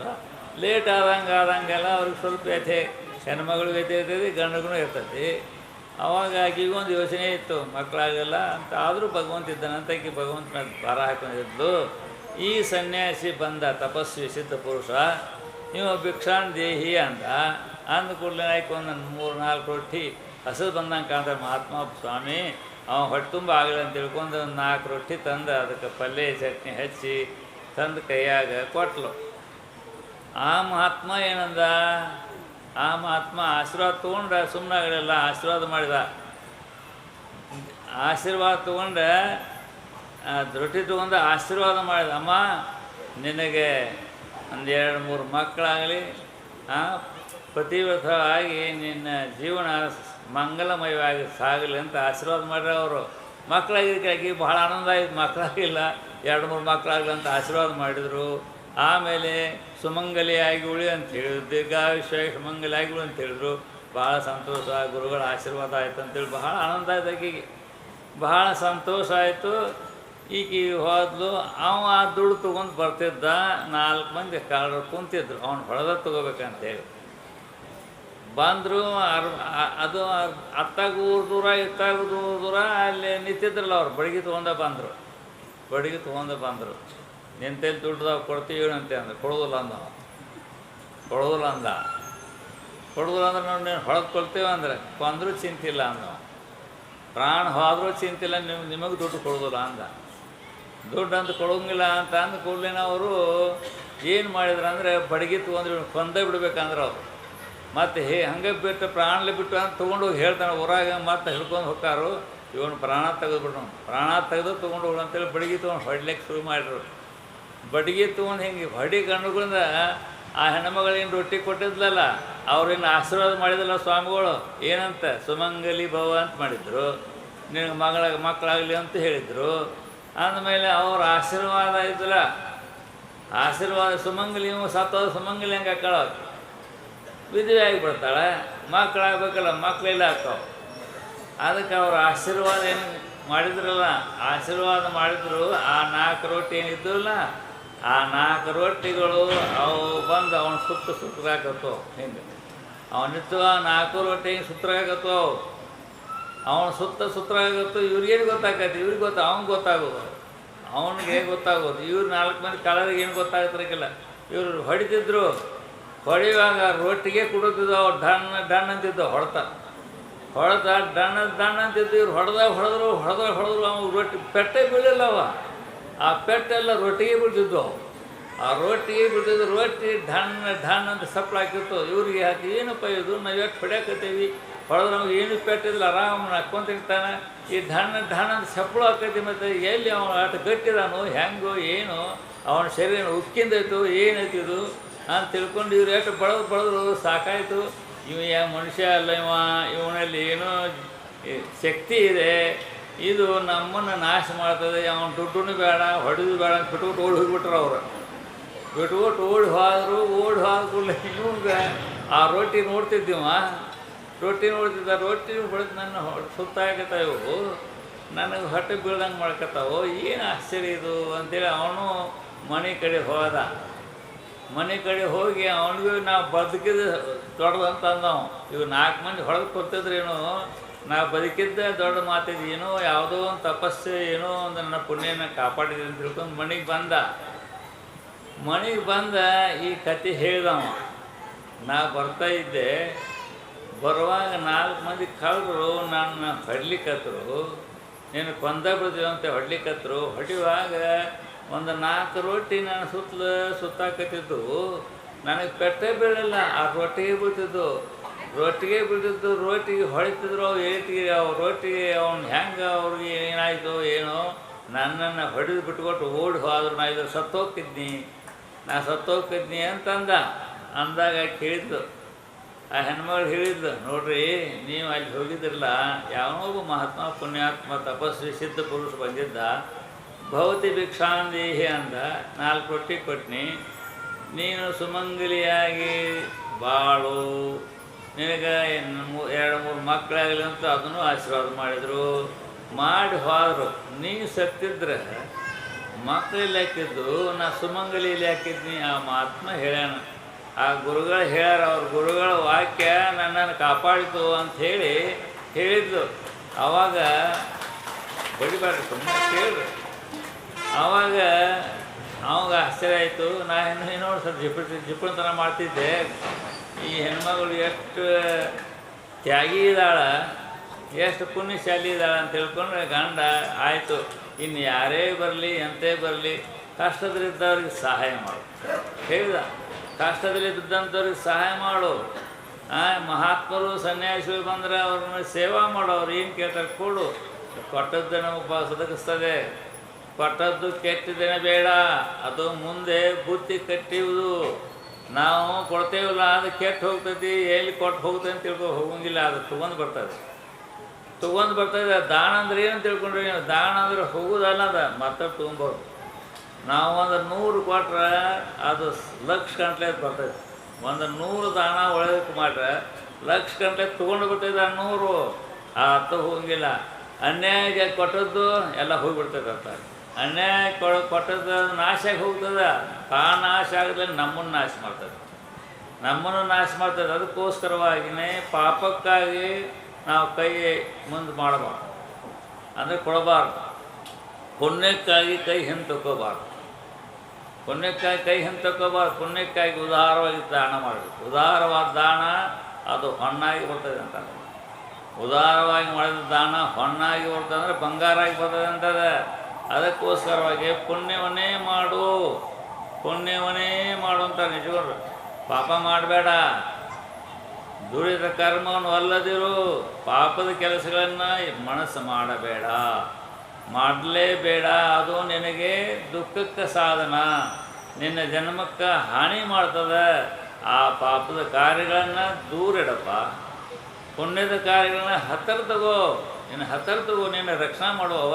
ಲೇಟ್ ಆದಂಗೆಲ್ಲ ಅವ್ರಿಗೆ ಸ್ವಲ್ಪ ವ್ಯಥೆ, ಹೆಣ್ಮಗಳು ವ್ಯಥೆ ಇರ್ತದೆ, ಗಂಡಗೂ ಇರ್ತೈತಿ. ಅವಾಗ ಆಕೆಗೂ ಒಂದು ಯೋಚನೆ ಇತ್ತು, ಮಕ್ಕಳಾಗಲ್ಲ ಅಂತ. ಆದರೂ ಭಗವಂತ ಇದ್ದಾನಂತ ಆಕೆ ಭಗವಂತನ ಭಾರ ಹಾಕೊಂಡಿದ್ದು. ಈ ಸನ್ಯಾಸಿ ಬಂದ, ತಪಸ್ವಿ ಸಿದ್ಧ ಪುರುಷ, ನೀವು ಭಿಕ್ಷಾನ್ ದೇಹಿ ಅಂದ ಕೂಡಲೇ ಆಯ್ಕೆ ಒಂದು 3-4 ರೊಟ್ಟಿ ಹಸದು ಬಂದಂಗೆ ಕಾಣ್ತಾರೆ ಮಹಾತ್ಮ ಸ್ವಾಮಿ. ಅವ ಹೊಟ್ಟೆ ತುಂಬ ಆಗಲಿ ಅಂತ ತಿಳ್ಕೊಂಡು ಒಂದು 4 ರೊಟ್ಟಿ ತಂದು ಅದಕ್ಕೆ ಪಲ್ಯ ಚಟ್ನಿ ಹಚ್ಚಿ ತಂದು ಕೈಯಾಗ ಕೊಟ್ಲು. ಆ ಮಹಾತ್ಮ ಏನಂದ, ಆ ಮಹಾತ್ಮ ಆಶೀರ್ವಾದ ತೊಗೊಂಡ ಸುಮ್ಮನಾಗಲಿಲ್ಲ, ಆಶೀರ್ವಾದ ಮಾಡಿದ. ಆಶೀರ್ವಾದ ತೊಗೊಂಡು ರೊಟ್ಟಿ ತೊಗೊಂಡು ಆಶೀರ್ವಾದ ಮಾಡಿದ. ಅಮ್ಮ ನಿನಗೆ 1-2-3 ಮಕ್ಕಳಾಗಲಿ, ಪತಿವ್ರತವಾಗಿ ನಿನ್ನ ಜೀವನ ಮಂಗಲಮಯವಾಗಿ ಸಾಗಲಿ ಅಂತ ಆಶೀರ್ವಾದ ಮಾಡ್ರೆ ಅವರು. ಮಕ್ಕಳಾಗಿದ್ದಕ್ಕಾಗಿ ಬಹಳ ಆನಂದ ಆಯಿತು. ಮಕ್ಕಳಾಗಿಲ್ಲ, 2-3 ಮಕ್ಕಳಾಗಲಿ ಅಂತ ಆಶೀರ್ವಾದ ಮಾಡಿದರು. ಆಮೇಲೆ ಸುಮಂಗಲಿಯಾಗಿ ಉಳಿ ಅಂತ ಹೇಳಿದ್ರು, ದೀರ್ಘಾಯುಷ್ಯ ಸುಮಂಗಲಿಯಾಗಿ ಉಳಿ ಅಂತ ಹೇಳಿದ್ರು. ಭಾಳ ಸಂತೋಷ, ಗುರುಗಳ ಆಶೀರ್ವಾದ ಆಯಿತು ಅಂತೇಳಿ ಬಹಳ ಆನಂದ ಆಯ್ತು ಆಕೆಗೆ, ಬಹಳ ಸಂತೋಷ ಆಯಿತು. ಈಕೆ ಹೋದ್ಲು. ಅವ ದುಡ್ಡು ತೊಗೊಂಡು ಬರ್ತಿದ್ದ, 4 ಮಂದಿ ಕಾಳರು ಕುಂತಿದ್ರು, ಅವ್ನು ಹೊಡೆದ ತೊಗೋಬೇಕಂತೇಳಿ ಬಂದರು. ಅದು ಅತ್ತಾಗೂ ದೂರ ಇತ್ತಾಗೂ ದೂರ ಅಲ್ಲಿ ನಿಂತಿದ್ರಲ್ಲ ಅವ್ರು. ಬಡಿಗೆ ತೊಗೊಂಡ ಬಂದರು. ನಿಂತೇಲಿ ದುಡ್ಡುದಾಗ ಕೊಡ್ತೀವಿ ಅಂತೆ ಅಂದ್ರೆ ಕೊಡೋದಿಲ್ಲ ಅಂದ ಅಂದ್ರೆ ನೋಡಿ, ನೀನು ಹೊಡೆದು ಕೊಡ್ತೀವಿ ಅಂದ್ರೆ ಕೊಂದರೂ ಚಿಂತಿಲ್ಲ ಅಂದ. ಪ್ರಾಣ ಹೋದರೂ ಚಿಂತಿಲ್ಲ, ನಿಮಗೆ ದುಡ್ಡು ಕೊಡೋದಿಲ್ಲ ಅಂದ. ದುಡ್ಡು ಅಂತ ಕೊಡೋಂಗಿಲ್ಲ ಅಂತ ಅಂದ ಕೂಡಲೇ ಅವರು ಏನು ಮಾಡಿದ್ರು ಅಂದರೆ ಬಡಗಿ ತೊಗೊಂಡ್ರೆ ಕೊಂದೇ ಬಿಡ್ಬೇಕಂದ್ರೆ ಅವರು. ಮತ್ತು ಹಂಗೆ ಬಿಟ್ಟು ಪ್ರಾಣಲ್ಲಿ ಬಿಟ್ಟು ಅಂತ ತೊಗೊಂಡೋಗಿ ಹೇಳ್ತಾನೆ ಊರಾಗ. ಮತ್ತು ಹಿಡ್ಕೊಂಡು ಹೋಗ್ತಾರು, ಇವನು ಪ್ರಾಣ ತೆಗೆದುಬಿಟ್ಟು ಪ್ರಾಣ ತೆಗೆದು ತೊಗೊಂಡು ಹೋಗೋಣ ಅಂತೇಳಿ ಬಡಗಿ ತೊಗೊಂಡು ಹೊಡ್ಲಿಕ್ಕೆ ಶುರು ಮಾಡಿದ್ರು. ಬಡಗಿ ತೊಗೊಂಡು ಹಿಂಗೆ ಹೊಡಿ ಕಣ್ಣುಗಳಿಂದ ಆ ಹೆಣ್ಮಗಳೇನು ರೊಟ್ಟಿ ಕೊಟ್ಟಿದ್ಲಲ್ಲ, ಅವ್ರೇನು ಆಶೀರ್ವಾದ ಮಾಡಿದಲ್ಲ ಸ್ವಾಮಿಗಳು, ಏನಂತ ಸುಮಂಗಲಿ ಭವ ಅಂತ ಮಾಡಿದ್ರು, ನಿನಗೆ ಮಕ್ಕಳಾಗಲಿ ಅಂತ ಹೇಳಿದರು. ಅಂದಮೇಲೆ ಅವ್ರ ಆಶೀರ್ವಾದ ಇದ್ದಲ್ಲ, ಆಶೀರ್ವಾದ ಸುಮಂಗಲಿ ಸತ್ತೋದ ಸುಮಂಗಲಿ ಹಂಗೆ ಹಾಕಳ ವಿಧವೆ ಆಗಿಬಿಡ್ತಾಳೆ. ಮಕ್ಕಳಾಗಬೇಕಲ್ಲ, ಮಕ್ಕಳೆಲ್ಲ ಹಾಕವು. ಅದಕ್ಕೆ ಅವ್ರ ಆಶೀರ್ವಾದ ಏನು ಮಾಡಿದ್ರಲ್ಲ, ಆಶೀರ್ವಾದ ಮಾಡಿದ್ರು. ಆ 4 ರೊಟ್ಟಿ ಏನಿದ್ದಲ್ಲ, ಆ 4 ರೊಟ್ಟಿಗಳು ಅವು ಬಂದು ಅವನ ಸುತ್ತರಾಕತ್ತವು. ಹಿಂಗೆ ಅವನಿತ್ತು ಆ 4 ರೊಟ್ಟಿ ಹಿಂಗೆ ಸುತ್ತರಾಕತ್ತವು. ಅವನ ಸುತ್ತರಾಗತ್ತು. ಇವ್ರಿಗೇನು ಗೊತ್ತಾಗತ್ತೆ, ಇವ್ರಿಗೆ ಅವ್ನಿಗೆ ಗೊತ್ತಾಗೋದು, ಅವನಿಗೆ ಗೊತ್ತಾಗೋದು. ಇವ್ರು 4 ಮಂದಿ ಕಳರಿಗೆ ಏನು ಗೊತ್ತಾಗತ್ತಿರಕ್ಕಿಲ್ಲ. ಇವರು ಹೊಡಿತಿದ್ರು. ಹೊಡೆಯುವಾಗ ರೊಟ್ಟಿಗೆ ಕುಡುತ್ತಿದ್ದು, ಅವ್ರು ಡಣ್ಣ ಅಂತಿದ್ದು, ಹೊಡೆದ ಡಣ್ಣ ಅಂತಿದ್ದು. ಇವ್ರು ಹೊಡೆದ್ರು. ಅವ್ನು ರೊಟ್ಟಿ ಪೆಟ್ಟೆ ಬೀಳಿಲ್ಲ. ಆ ಪೆಟ್ಟೆಲ್ಲ ರೊಟ್ಟಿಗೆ ಬೀಳ್ತಿದ್ವು. ಆ ರೊಟ್ಟಿಗೆ ಬೀಳ್ತಿದ್ದು. ರೊಟ್ಟಿ ಢಣ್ಣ ಅಂತ ಸಪ್ಪಳ ಹಾಕಿತ್ತು. ಇವ್ರಿಗೆ ಹಾಕಿ, ಏನಪ್ಪ ಇದು, ನಾವು ಎಷ್ಟು ಹೊಡ್ಯಾಕತ್ತೀವಿ, ಹೊಡೆದ್ರೆ ನಮ್ಗೆ ಏನು ಪೆಟ್ಟಿಲ್ಲ, ಆರಾಮ ಹಾಕ್ಕೊಂತಿರ್ತಾನೆ. ಈ ಢಣ್ಣ ಅಂತ ಸಪ್ಪಳು ಹಾಕೈತಿ. ಮತ್ತು ಎಲ್ಲಿ ಅವನು ಅಷ್ಟು ಗಟ್ಟಿದಾನು, ಹೆಂಗೋ ಏನು, ಅವನ ಶರೀರ ಉಕ್ಕಿಂದೈತು, ಏನೈತಿದು ಅಂತ ತಿಳ್ಕೊಂಡು ಇವ್ರು ಎಷ್ಟು ಬಳದ್ರು ಸಾಕಾಯಿತು. ಮನುಷ್ಯ ಅಲ್ಲ ಇವನಲ್ಲಿ ಏನೋ ಶಕ್ತಿ ಇದೆ, ಇದು ನಮ್ಮನ್ನು ನಾಶ ಮಾಡ್ತದೆ, ಅವನ ದುಡ್ಡು ಬೇಡ, ಹೊಡೆದು ಬೇಡ ಅಂತ ಬಿಟ್ಬಿಟ್ಟು ಓಡಿ ಹೋಗ್ಬಿಟ್ರು ಅವರು. ಬಿಟ್ಬಿಟ್ಟು ಓಡಿ ಹೋದ ಕೂಡಲೇ ಇವಂಗೆ ಆ ರೊಟ್ಟಿ ನೋಡ್ತಿದ್ದೀವ. ರೊಟ್ಟಿ ಬೆಳೆದು ನನ್ನ ಸುತ್ತಾಗತ್ತಾವ, ಇವು ನನಗೆ ಹೊಟ್ಟೆ ಬೀಳ್ದಂಗೆ ಮಾಡ್ಕೊತಾವು, ಏನು ಆಶ್ಚರ್ಯ ಇದು ಅಂತೇಳಿ ಅವನು ಮನೆ ಕಡೆ ಹೋದ. ಮನೆ ಕಡೆ ಹೋಗಿ ಅವನಿಗೂ ನಾವು ಬದುಕಿದ ದೊಡ್ಡದಂತ ಅಂದವು. ಇವು 4 ಮಂದಿ ಹೊಡೆದು ಕೊಡ್ತಿದ್ರೇನು, ನಾವು ಬದುಕಿದ್ದ ದೊಡ್ಡ ಮಾತಿದ್ದು, ಏನೋ ಯಾವುದೋ ಒಂದು ತಪಸ್ಸು, ಏನೋ ಒಂದು ನನ್ನ ಪುಣ್ಯನ ಕಾಪಾಡಿದೆ ಅಂತ ತಿಳ್ಕೊಂಡು ಮನೆಗೆ ಬಂದ ಈ ಕತೆ ಹೇಳಿದವ. ನಾ ಬರ್ತಾಯಿದ್ದೆ, ಬರುವಾಗ 4 ಮಂದಿ ಕಳೆದ್ರು ನನ್ನ ಹೊಡ್ಲಿಕ್ಕತ್ತರು, ನೀನು ಕೊಂದ ಬಿಡ್ತೀವಂತೆ ಹೊಡ್ಲಿಕ್ಕತ್ತರು. ಹೊಡೆಯುವಾಗ ಒಂದು 4 ರೊಟ್ಟಿ ನನ್ನ ಸುತ್ತಾಕತ್ತಿದ್ದು. ನನಗೆ ಪೆಟ್ಟೆ ಬೀಳಿಲ್ಲ, ಆ ರೊಟ್ಟಿಗೆ ಬೀಳ್ತಿದ್ದು. ರೊಟ್ಟಿಗೆ ಹೊಡಿತಿದ್ರು. ರೊಟ್ಟಿಗೆ ಅವ್ನು ಹೆಂಗೆ ಅವ್ರಿಗೆ ಏನಾಯಿತು ಏನೋ, ನನ್ನನ್ನು ಹೊಡೆದು ಬಿಟ್ಕೊಟ್ಟು ಓಡಿ ಹೋದ್ರು. ನಾ ಇದು ಸತ್ತೋಗ್ತಿದ್ನಿ, ನಾ ಸತ್ತೋಗ್ತಿದ್ನಿ ಅಂತಂದ. ಅಂದಾಗ ಕೇಳಿದ್ದು ಆ ಹೆಣ್ಮಗಳು ಹೇಳಿದ್ದು, ನೋಡ್ರಿ ನೀವು ಅಲ್ಲಿ ಹೋಗಿದ್ರಲ್ಲ, ಯಾವನೋ ಒಬ್ಬ ಮಹಾತ್ಮ ಪುಣ್ಯಾತ್ಮ ತಪಸ್ವಿ ಸಿದ್ಧ ಪುರುಷ ಬಂದಿದ್ದ, ಭವತಿ ಭಿಕ್ಷಾಂದೇಹಿ ಅಂದ, 4 ರೊಟ್ಟಿ ಕೊಟ್ನಿ, ನೀನು ಸುಮಂಗಲಿಯಾಗಿ ಬಾಳು, ನಿನಗೆ 2-3 ಮಕ್ಕಳಾಗಲಿ ಅಂತ ಅದನ್ನು ಆಶೀರ್ವಾದ ಮಾಡಿದರು, ಮಾಡಿ ಹೋದರು. ನೀನು ಸತ್ತಿದ್ರೆ ಮಕ್ಕಳಲ್ಲಿ ಹಾಕಿದ್ದು, ನಾ ಸುಮಂಗಲಿಯಲ್ಲಿ ಹಾಕಿದ್ನಿ. ಆ ಮಹಾತ್ಮ ಹೇಳ್ಯಾನ, ಆ ಗುರುಗಳು ಹೇಳ್ಯಾರ, ಅವ್ರ ಗುರುಗಳ ವಾಕ್ಯ ನನ್ನನ್ನು ಕಾಪಾಡಿತು ಅಂಥೇಳಿ ಹೇಳಿದ್ದು. ಆವಾಗ ಬಡಿಬಾರ್ದು, ಸುಮ್ಮನೆ ಕೇಳ್ರಿ. ಆವಾಗ ಅವಾಗ ಆಶ್ಚರ್ಯ ಆಯಿತು. ನಾ ನೋಡಿ ಸ್ವಲ್ಪ ಜಿಪ್ಪಣತನ ಮಾಡ್ತಿದ್ದೆ. ಈ ಹೆಣ್ಮಗಳು ಎಷ್ಟು ತ್ಯಾಗಿ ಇದ್ದಾಳೆ, ಎಷ್ಟು ಪುಣ್ಯಶಾಲಿ ಇದ್ದಾಳೆ ಅಂತ ತಿಳ್ಕೊಂಡ್ರೆ ಗಂಡ ಆಯಿತು, ಇನ್ನು ಯಾರೇ ಬರಲಿ ಎಂತೇ ಬರಲಿ ಕಷ್ಟದಲ್ಲಿದ್ದವ್ರಿಗೆ ಸಹಾಯ ಮಾಡು ಹೇಳಿದ. ಕಷ್ಟದಲ್ಲಿದ್ದಂಥವ್ರಿಗೆ ಸಹಾಯ ಮಾಡು. ಮಹಾತ್ಮರು ಸನ್ಯಾಸಿಗಳು ಬಂದರೆ ಅವ್ರನ್ನ ಸೇವಾ ಮಾಡು. ಅವ್ರು ಏನು ಕೇಳ್ತಾರೆ ಕೊಡು. ಕೊಟ್ಟದ್ದು ನಮಗೆ ಸದಗಿಸ್ತದೆ. ಕೊಟ್ಟದ್ದು ಕೆಟ್ಟಿದ್ದೇನೆ ಬೇಡ, ಅದು ಮುಂದೆ ಬುತ್ತಿ ಕಟ್ಟಿಯುವುದು. ನಾವು ಕೊಡ್ತೇವಲ್ಲ, ಅದು ಕೆಟ್ಟು ಹೋಗ್ತೈತಿ, ಎಲ್ಲಿ ಕೊಟ್ಟು ಹೋಗ್ತದೆ ಅಂತ ಹೋಗಂಗಿಲ್ಲ. ಅದು ತೊಗೊಂಡು ಬರ್ತದೆ. ದಾನ ಅಂದ್ರೆ ಏನು ತಿಳ್ಕೊಂಡ್ರಿ ನೀವು? ದಾನ ಅಂದ್ರೆ ಹೋಗೋದಲ್ಲ, ಅದ ಮತ್ತೆ ತೊಗೊಬೋದು. ನಾವು ಒಂದು 100 ಕೊಟ್ರೆ ಅದು ಲಕ್ಷ ಗಂಟ್ಲೆ ಬರ್ತೈತೆ. ಒಂದು 100 ದಾನ ಒಳಗೆ ಮಾಡ್ರೆ ಲಕ್ಷ ಗಂಟ್ಲೆ ತೊಗೊಂಡು ಬರ್ತೈತೆ. 100 ಅದು ಹೋಗಂಗಿಲ್ಲ. ಅನ್ಯಾಯ ಕೊಟ್ಟದ್ದು ಎಲ್ಲ ಹೋಗಿಬಿಡ್ತೈತೆ ಅಂತ. ಅನ್ಯಾಯ ಕೊಟ್ಟದ್ದು ನಾಶಕ್ಕೆ ಹೋಗ್ತದೆ. ನಾಶ ಆಗದೆ ನಮ್ಮನ್ನು ನಾಶ ಮಾಡ್ತದೆ, ಅದಕ್ಕೋಸ್ಕರವಾಗಿಯೇ ಪಾಪಕ್ಕಾಗಿ ನಾವು ಕೈ ಮುಂದೆ ಮಾಡಬಾರ್ದು, ಅಂದರೆ ಕೊಡಬಾರ್ದು. ಪುಣ್ಯಕ್ಕಾಗಿ ಕೈ ಹಿಂತಕ್ಕೋಬಾರ್ದು. ಪುಣ್ಯಕ್ಕಾಗಿ ಉದಾರವಾಗಿ ದಾನ ಮಾಡಬೇಕು. ಉದಾರವಾದ ದಾನ ಅದು ಹೊಣ್ಣಾಗಿ ಬರ್ತದೆ ಅಂತ. ಉದಾರವಾಗಿ ಮಾಡಿದ ದಾನ ಹೊಣ್ಣಾಗಿ ಬರ್ತದೆ ಅಂದರೆ ಬಂಗಾರಾಗಿ ಬರ್ತದೆ ಅಂತದೆ. ಅದಕ್ಕೋಸ್ಕರವಾಗಿ ಪುಣ್ಯವನ್ನೇ ಮಾಡು ಅಂತ ನಿಜಗೊಂಡ್ರು. ಪಾಪ ಮಾಡಬೇಡ, ದುಡಿದ ಕರ್ಮವನ್ನು ಅಲ್ಲದಿರು, ಪಾಪದ ಕೆಲಸಗಳನ್ನು ಮನಸ್ಸು ಮಾಡಲೇಬೇಡ. ಅದು ನಿನಗೆ ದುಃಖಕ್ಕೆ ಸಾಧನ, ನಿನ್ನ ಜನ್ಮಕ್ಕೆ ಹಾನಿ ಮಾಡ್ತದೆ. ಆ ಪಾಪದ ಕಾರ್ಯಗಳನ್ನು ದೂರ ಇಡಪ್ಪ, ಪುಣ್ಯದ ಕಾರ್ಯಗಳನ್ನ ಹತ್ತಿರ ತಗೋ. ನಿನ್ನ ರಕ್ಷಣೆ ಮಾಡುವವ.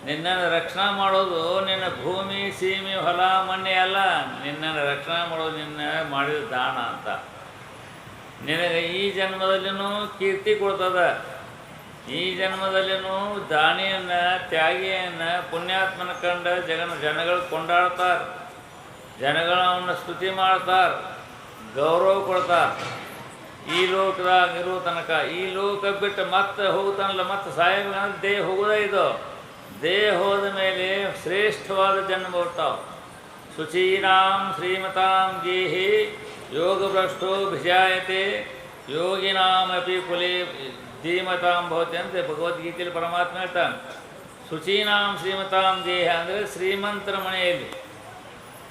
ನಿನ್ನನ್ನು ರಕ್ಷಣೆ ಮಾಡೋದು ನಿನ್ನ ಭೂಮಿ ಸೀಮೆ ಹೊಲ ಮಣ್ಣೆ ಅಲ್ಲ. ನಿನ್ನನ್ನು ರಕ್ಷಣೆ ಮಾಡೋದು ನಿನ್ನ ಮಾಡಿದ ದಾನ ಅಂತ. ನಿನಗೆ ಈ ಜನ್ಮದಲ್ಲಿನೂ ಕೀರ್ತಿ ಕೊಡ್ತದೆ. ಈ ಜನ್ಮದಲ್ಲಿನೂ ದಾನಿಯನ್ನು, ತ್ಯಾಗಿಯನ್ನು, ಪುಣ್ಯಾತ್ಮನ ಕಂಡ ಜನಗಳು ಕೊಂಡಾಡ್ತಾರೆ. ಜನಗಳು ಅವನ್ನ ಸ್ತುತಿ ಮಾಡ್ತಾರೆ, ಗೌರವ ಕೊಡ್ತಾರೆ. ಈ ಲೋಕದಾಗ ಇರೋ ತನಕ, ಈ ಲೋಕ ಬಿಟ್ಟು ಮತ್ತೆ ಹೋಗ್ತಾನಲ್ಲ, ಮತ್ತೆ ಸಾಯಬೇಕಂದ್ರೆ ದೇಹ ಹೋಗೋದೇ ಇದು. ದೇಹ ಹೋದ ಮೇಲೆ ಶ್ರೇಷ್ಠವಾದ ಜನ್ಮ ಬರ್ತಾವೆ. ಶುಚೀನಾಂ ಶ್ರೀಮತಾಂ ಗೇಹಿ ಯೋಗಭ್ರಷ್ಟೋ ಭಿಜಾಯತೆ ಯೋಗಿನಾಮಪಿ ಕುಲೇ ಧೀಮತಾಂ ಭವತಿ ಅಂತ ಭಗವದ್ಗೀತೆಯಲ್ಲಿ ಪರಮಾತ್ಮ ಹೇಳ್ತಾನೆ. ಶುಚೀನಾಂ ಶ್ರೀಮತಾಂ ದೇಹ ಅಂದರೆ ಶ್ರೀಮಂತರ ಮನೆಯಲ್ಲಿ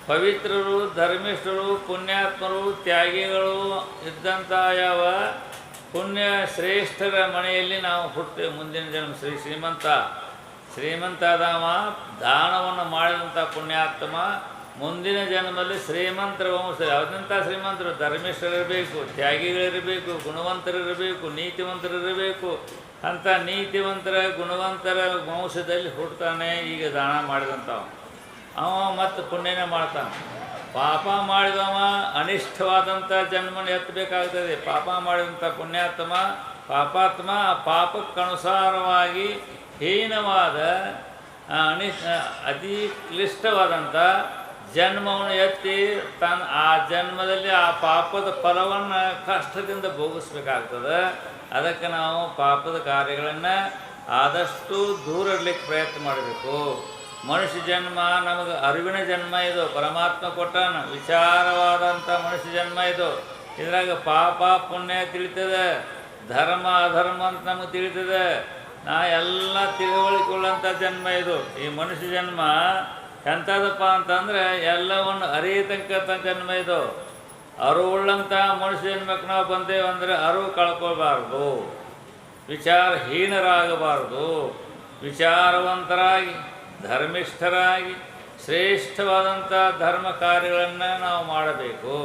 ಪವಿತ್ರರು, ಧರ್ಮಿಷ್ಠರು, ಪುಣ್ಯಾತ್ಮರು, ತ್ಯಾಗಿಗಳು ಇದ್ದಂಥ ಯಾವ ಪುಣ್ಯ ಶ್ರೇಷ್ಠರ ಮನೆಯಲ್ಲಿ ನಾವು ಹುಟ್ಟುತ್ತೇವೆ. ಮುಂದಿನ ಜನ್ಮ ಶ್ರೀಮಂತಾದವ ದಾನವನ್ನು ಮಾಡಿದಂಥ ಪುಣ್ಯಾತ್ಮ ಮುಂದಿನ ಜನ್ಮದಲ್ಲಿ ಶ್ರೀಮಂತರ ವಂಶ. ಯಾವುದಂಥ ಶ್ರೀಮಂತರು? ಧರ್ಮಿಷ್ಠರಿರಬೇಕು, ತ್ಯಾಗಿಗಳಿರಬೇಕು, ಗುಣವಂತರಿರಬೇಕು, ನೀತಿವಂತರಿರಬೇಕು. ಅಂಥ ನೀತಿವಂತರ, ಗುಣವಂತರ ವಂಶದಲ್ಲಿ ಹುಡ್ತಾನೆ. ಈಗ ದಾನ ಮಾಡಿದಂಥವ ಅವ ಮತ್ತು ಪುಣ್ಯನೇ ಮಾಡ್ತಾನೆ. ಪಾಪ ಮಾಡಿದವ ಅನಿಷ್ಠವಾದಂಥ ಜನ್ಮನ ಎತ್ತಬೇಕಾಗ್ತದೆ. ಪಾಪ ಮಾಡಿದಂಥ ಪುಣ್ಯಾತ್ಮ, ಪಾಪಾತ್ಮ ಪಾಪಕ್ಕನುಸಾರವಾಗಿ ಹೀನವಾದ ಅತಿ ಕ್ಲಿಷ್ಟವಾದಂಥ ಜನ್ಮವನ್ನು ಎತ್ತಿ ಆ ಜನ್ಮದಲ್ಲಿ ಆ ಪಾಪದ ಫಲವನ್ನು ಕಷ್ಟದಿಂದ ಭೋಗಿಸ್ಬೇಕಾಗ್ತದೆ. ಅದಕ್ಕೆ ನಾವು ಪಾಪದ ಕಾರ್ಯಗಳನ್ನು ಆದಷ್ಟು ದೂರ ಇಡಲಿಕ್ಕೆ ಪ್ರಯತ್ನ ಮಾಡಬೇಕು. ಮನುಷ್ಯ ಜನ್ಮ ನಮಗೆ ಅರಿವಿನ ಜನ್ಮ ಇದು. ಪರಮಾತ್ಮ ಕೊಟ್ಟಾನ ವಿಚಾರವಾದಂಥ ಮನುಷ್ಯ ಜನ್ಮ ಇದು. ಇದ್ರಾಗ ಪಾಪ ಪುಣ್ಯ ತಿಳಿತದೆ, ಧರ್ಮ ಅಧರ್ಮ ಅಂತ ನಮಗೆ ತಿಳಿತದೆ. ಎಲ್ಲ ತಿಳುವಳಿಕೊಳ್ಳೋಂಥ ಜನ್ಮ ಇದು. ಈ ಮನುಷ್ಯ ಜನ್ಮ ಎಂಥದಪ್ಪ ಅಂತಂದರೆ ಎಲ್ಲವನ್ನು ಅರಿಯತಕ್ಕಂಥ ಜನ್ಮ ಇದು. ಅರಿವುಳ್ಳಂಥ ಮನುಷ್ಯ ಜನ್ಮಕ್ಕೆ ನಾವು ಬಂದೇವಂದರೆ ಅರಿವು ಕಳ್ಕೊಳ್ಬಾರ್ದು, ವಿಚಾರಹೀನರಾಗಬಾರ್ದು. ವಿಚಾರವಂತರಾಗಿ, ಧರ್ಮಿಷ್ಠರಾಗಿ, ಶ್ರೇಷ್ಠವಾದಂಥ ಧರ್ಮ ಕಾರ್ಯಗಳನ್ನು ನಾವು ಮಾಡಬೇಕು.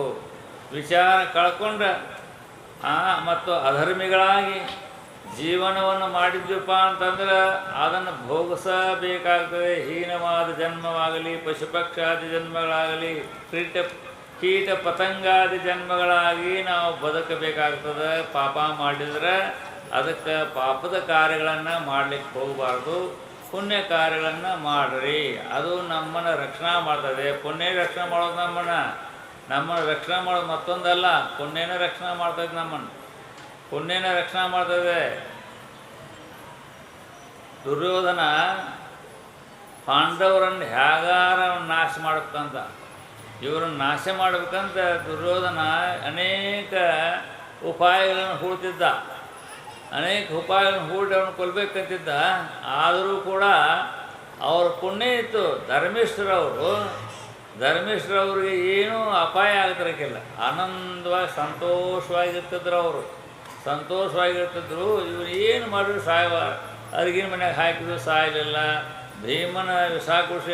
ವಿಚಾರ ಕಳ್ಕೊಂಡ್ರೆ ಮತ್ತು ಅಧರ್ಮಿಗಳಾಗಿ ಜೀವನವನ್ನು ಮಾಡಿದ್ವಪ್ಪ ಅಂತಂದ್ರೆ ಅದನ್ನು ಭೋಗಿಸಬೇಕಾಗ್ತದೆ. ಹೀನವಾದ ಜನ್ಮವಾಗಲಿ, ಪಶುಪಕ್ಷಾದಿ ಜನ್ಮಗಳಾಗಲಿ, ಕೀಟ ಪತಂಗಾದಿ ಜನ್ಮಗಳಾಗಿ ನಾವು ಬದುಕಬೇಕಾಗ್ತದೆ. ಪಾಪ ಮಾಡಿದ್ರೆ ಅದಕ್ಕೆ ಪಾಪದ ಕಾರ್ಯಗಳನ್ನು ಮಾಡಲಿಕ್ಕೆ ಹೋಗಬಾರ್ದು, ಪುಣ್ಯ ಕಾರ್ಯಗಳನ್ನು ಮಾಡಿರಿ. ಅದು ನಮ್ಮನ್ನು ರಕ್ಷಣೆ ಮಾಡ್ತದೆ. ಪುಣ್ಯ ರಕ್ಷಣೆ ಮಾಡೋದು ನಮ್ಮನ್ನು ರಕ್ಷಣೆ ಮಾಡೋದು ಮತ್ತೊಂದಲ್ಲ, ಪುಣ್ಯನ ರಕ್ಷಣೆ ಮಾಡ್ತದೆ. ಪುಣ್ಯನ ರಕ್ಷಣೆ ಮಾಡ್ತದೆ. ದುರ್ಯೋಧನ ಪಾಂಡವರನ್ನು ಹೇಗಾರ ನಾಶ ಮಾಡಬೇಕಂತ, ಇವರನ್ನು ನಾಶ ಮಾಡಬೇಕಂತ ದುರ್ಯೋಧನ ಅನೇಕ ಉಪಾಯಗಳನ್ನು ಹೂಡ್ತಿದ್ದ. ಅನೇಕ ಉಪಾಯಗಳನ್ನು ಹೂಡಿ ಅವನು ಕೊಲ್ಲಬೇಕಂತಿದ್ದ. ಆದರೂ ಕೂಡ ಅವ್ರ ಪುಣ್ಯ ಇತ್ತು. ಧರ್ಮಿಷ್ಠರವ್ರಿಗೆ ಏನೂ ಅಪಾಯ ಆಗ್ತಿರಕ್ಕಿಲ್ಲ. ಆನಂದವಾಗಿ ಸಂತೋಷವಾಗಿರ್ತಿದ್ರು. ಸಂತೋಷವಾಗಿರ್ತಿದ್ರು. ಇವ್ರು ಏನು ಮಾಡಿದ್ರು ಸಾಯವ, ಅರಿಗಿನ ಮನೆಯಾಗ ಹಾಕಿದ್ರು ಸಾಯಲಿಲ್ಲ, ಭೀಮನ ವಿಷಾಕುಷಿ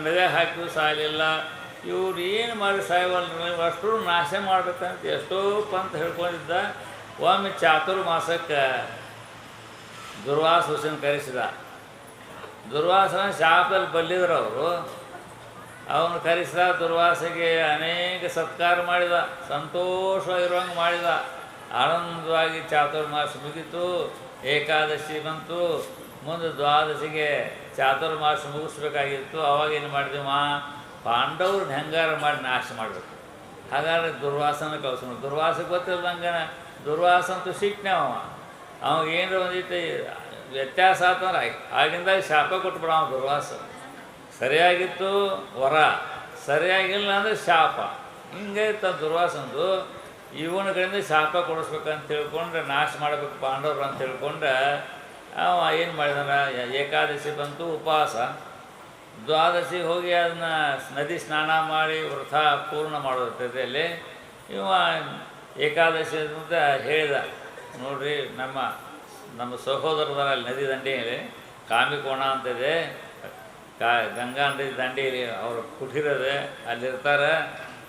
ನದಿಯಾಗ ಹಾಕಿದ್ರು ಸಾಯಲಿಲ್ಲ. ಇವ್ರು ಏನು ಮಾಡಿ ಸಾಯವಲ್ಲ, ಅಷ್ಟು ನಾಶ ಮಾಡ್ಬೇಕಂತ ಎಷ್ಟೋ ಪಂತ ಹೇಳ್ಕೊಂಡಿದ್ದ. ಒಮ್ಮೆ ಚಾತುರ್ಮಾಸಕ್ಕೆ ದುರ್ವಾಸನ ಕರೆಸಿದ. ದುರ್ವಾಸನ ಶಾಪದಲ್ಲಿ ಬಲ್ಲಿದ್ರು ಅವರು. ಅವನು ಕರೆಸಿದ. ದುರ್ವಾಸಗೆ ಅನೇಕ ಸತ್ಕಾರ ಮಾಡಿದ, ಸಂತೋಷವಾಗಿರುವಂಗೆ ಮಾಡಿದ. ಆನಂದವಾಗಿ ಚಾತುರ್ಮಾಸ ಮುಗೀತು. ಏಕಾದಶಿ ಬಂತು. ಮುಂದೆ ದ್ವಾದಶಿಗೆ ಚಾತುರ್ಮಾಸ ಮುಗಿಸ್ಬೇಕಾಗಿತ್ತು. ಅವಾಗೇನು ಮಾಡಿದೆವು, ಪಾಂಡವ್ರನ್ನ ಹೆಂಗಾರ ಮಾಡಿ ನಾಶ ಮಾಡಬೇಕು. ಹಾಗಾದ್ರೆ ದುರ್ವಾಸನ ಕಳ್ಸೋಣ. ದುರ್ವಾಸಕ್ಕೆ ಗೊತ್ತಿಲ್ಲದಂಗೆ ದುರ್ವಾಸ ಅಂತೂ ಸಿಕ್ತೇವ. ಅವಾಗ ಏನರ ಒಂದಿಟ್ಟು ವ್ಯತ್ಯಾಸ ಆತಂದ್ರೆ ಆಗಿಂದಾಗ ಶಾಪ ಕೊಟ್ಬಿಡ. ಅವ ದುರ್ವಾಸ ಸರಿಯಾಗಿತ್ತು ವರ, ಸರಿಯಾಗಿಲ್ಲ ಅಂದರೆ ಶಾಪ. ಹಿಂಗೆ ಇತ್ತು ದುರ್ವಾಸಂದು. ಇವನ ಕಡೆಯಿಂದ ಶಾಪ ಕೊಡಿಸ್ಬೇಕಂತ ತಿಳ್ಕೊಂಡ್ರೆ, ನಾಶ ಮಾಡಬೇಕು ಪಾಂಡವ್ರು ಅಂತ ತಿಳ್ಕೊಂಡ್ರೆ ಅವ ಏನು ಮಾಡಿದಾನ, ಏಕಾದಶಿ ಬಂತು ಉಪವಾಸ. ದ್ವಾದಶಿಗೆ ಹೋಗಿ ಅದನ್ನು ನದಿ ಸ್ನಾನ ಮಾಡಿ ವ್ರತ ಪೂರ್ಣ ಮಾಡೋದಿರ್ತದೆ. ಅಲ್ಲಿ ಇವ ಏಕಾದಶಿ ಅಂತ ಹೇಳಿದ. ನೋಡ್ರಿ, ನಮ್ಮ ಸಹೋದರದರ ಅಲ್ಲಿ ನದಿ ದಂಡೆಯಲ್ಲಿ ಕಾಮಿಕೋಣ ಅಂತಿದೆ, ಗಂಗಾ ನದಿ ದಂಡೆಯಲ್ಲಿ ಅವರು ಕುಟಿರದೆ ಅಲ್ಲಿರ್ತಾರೆ.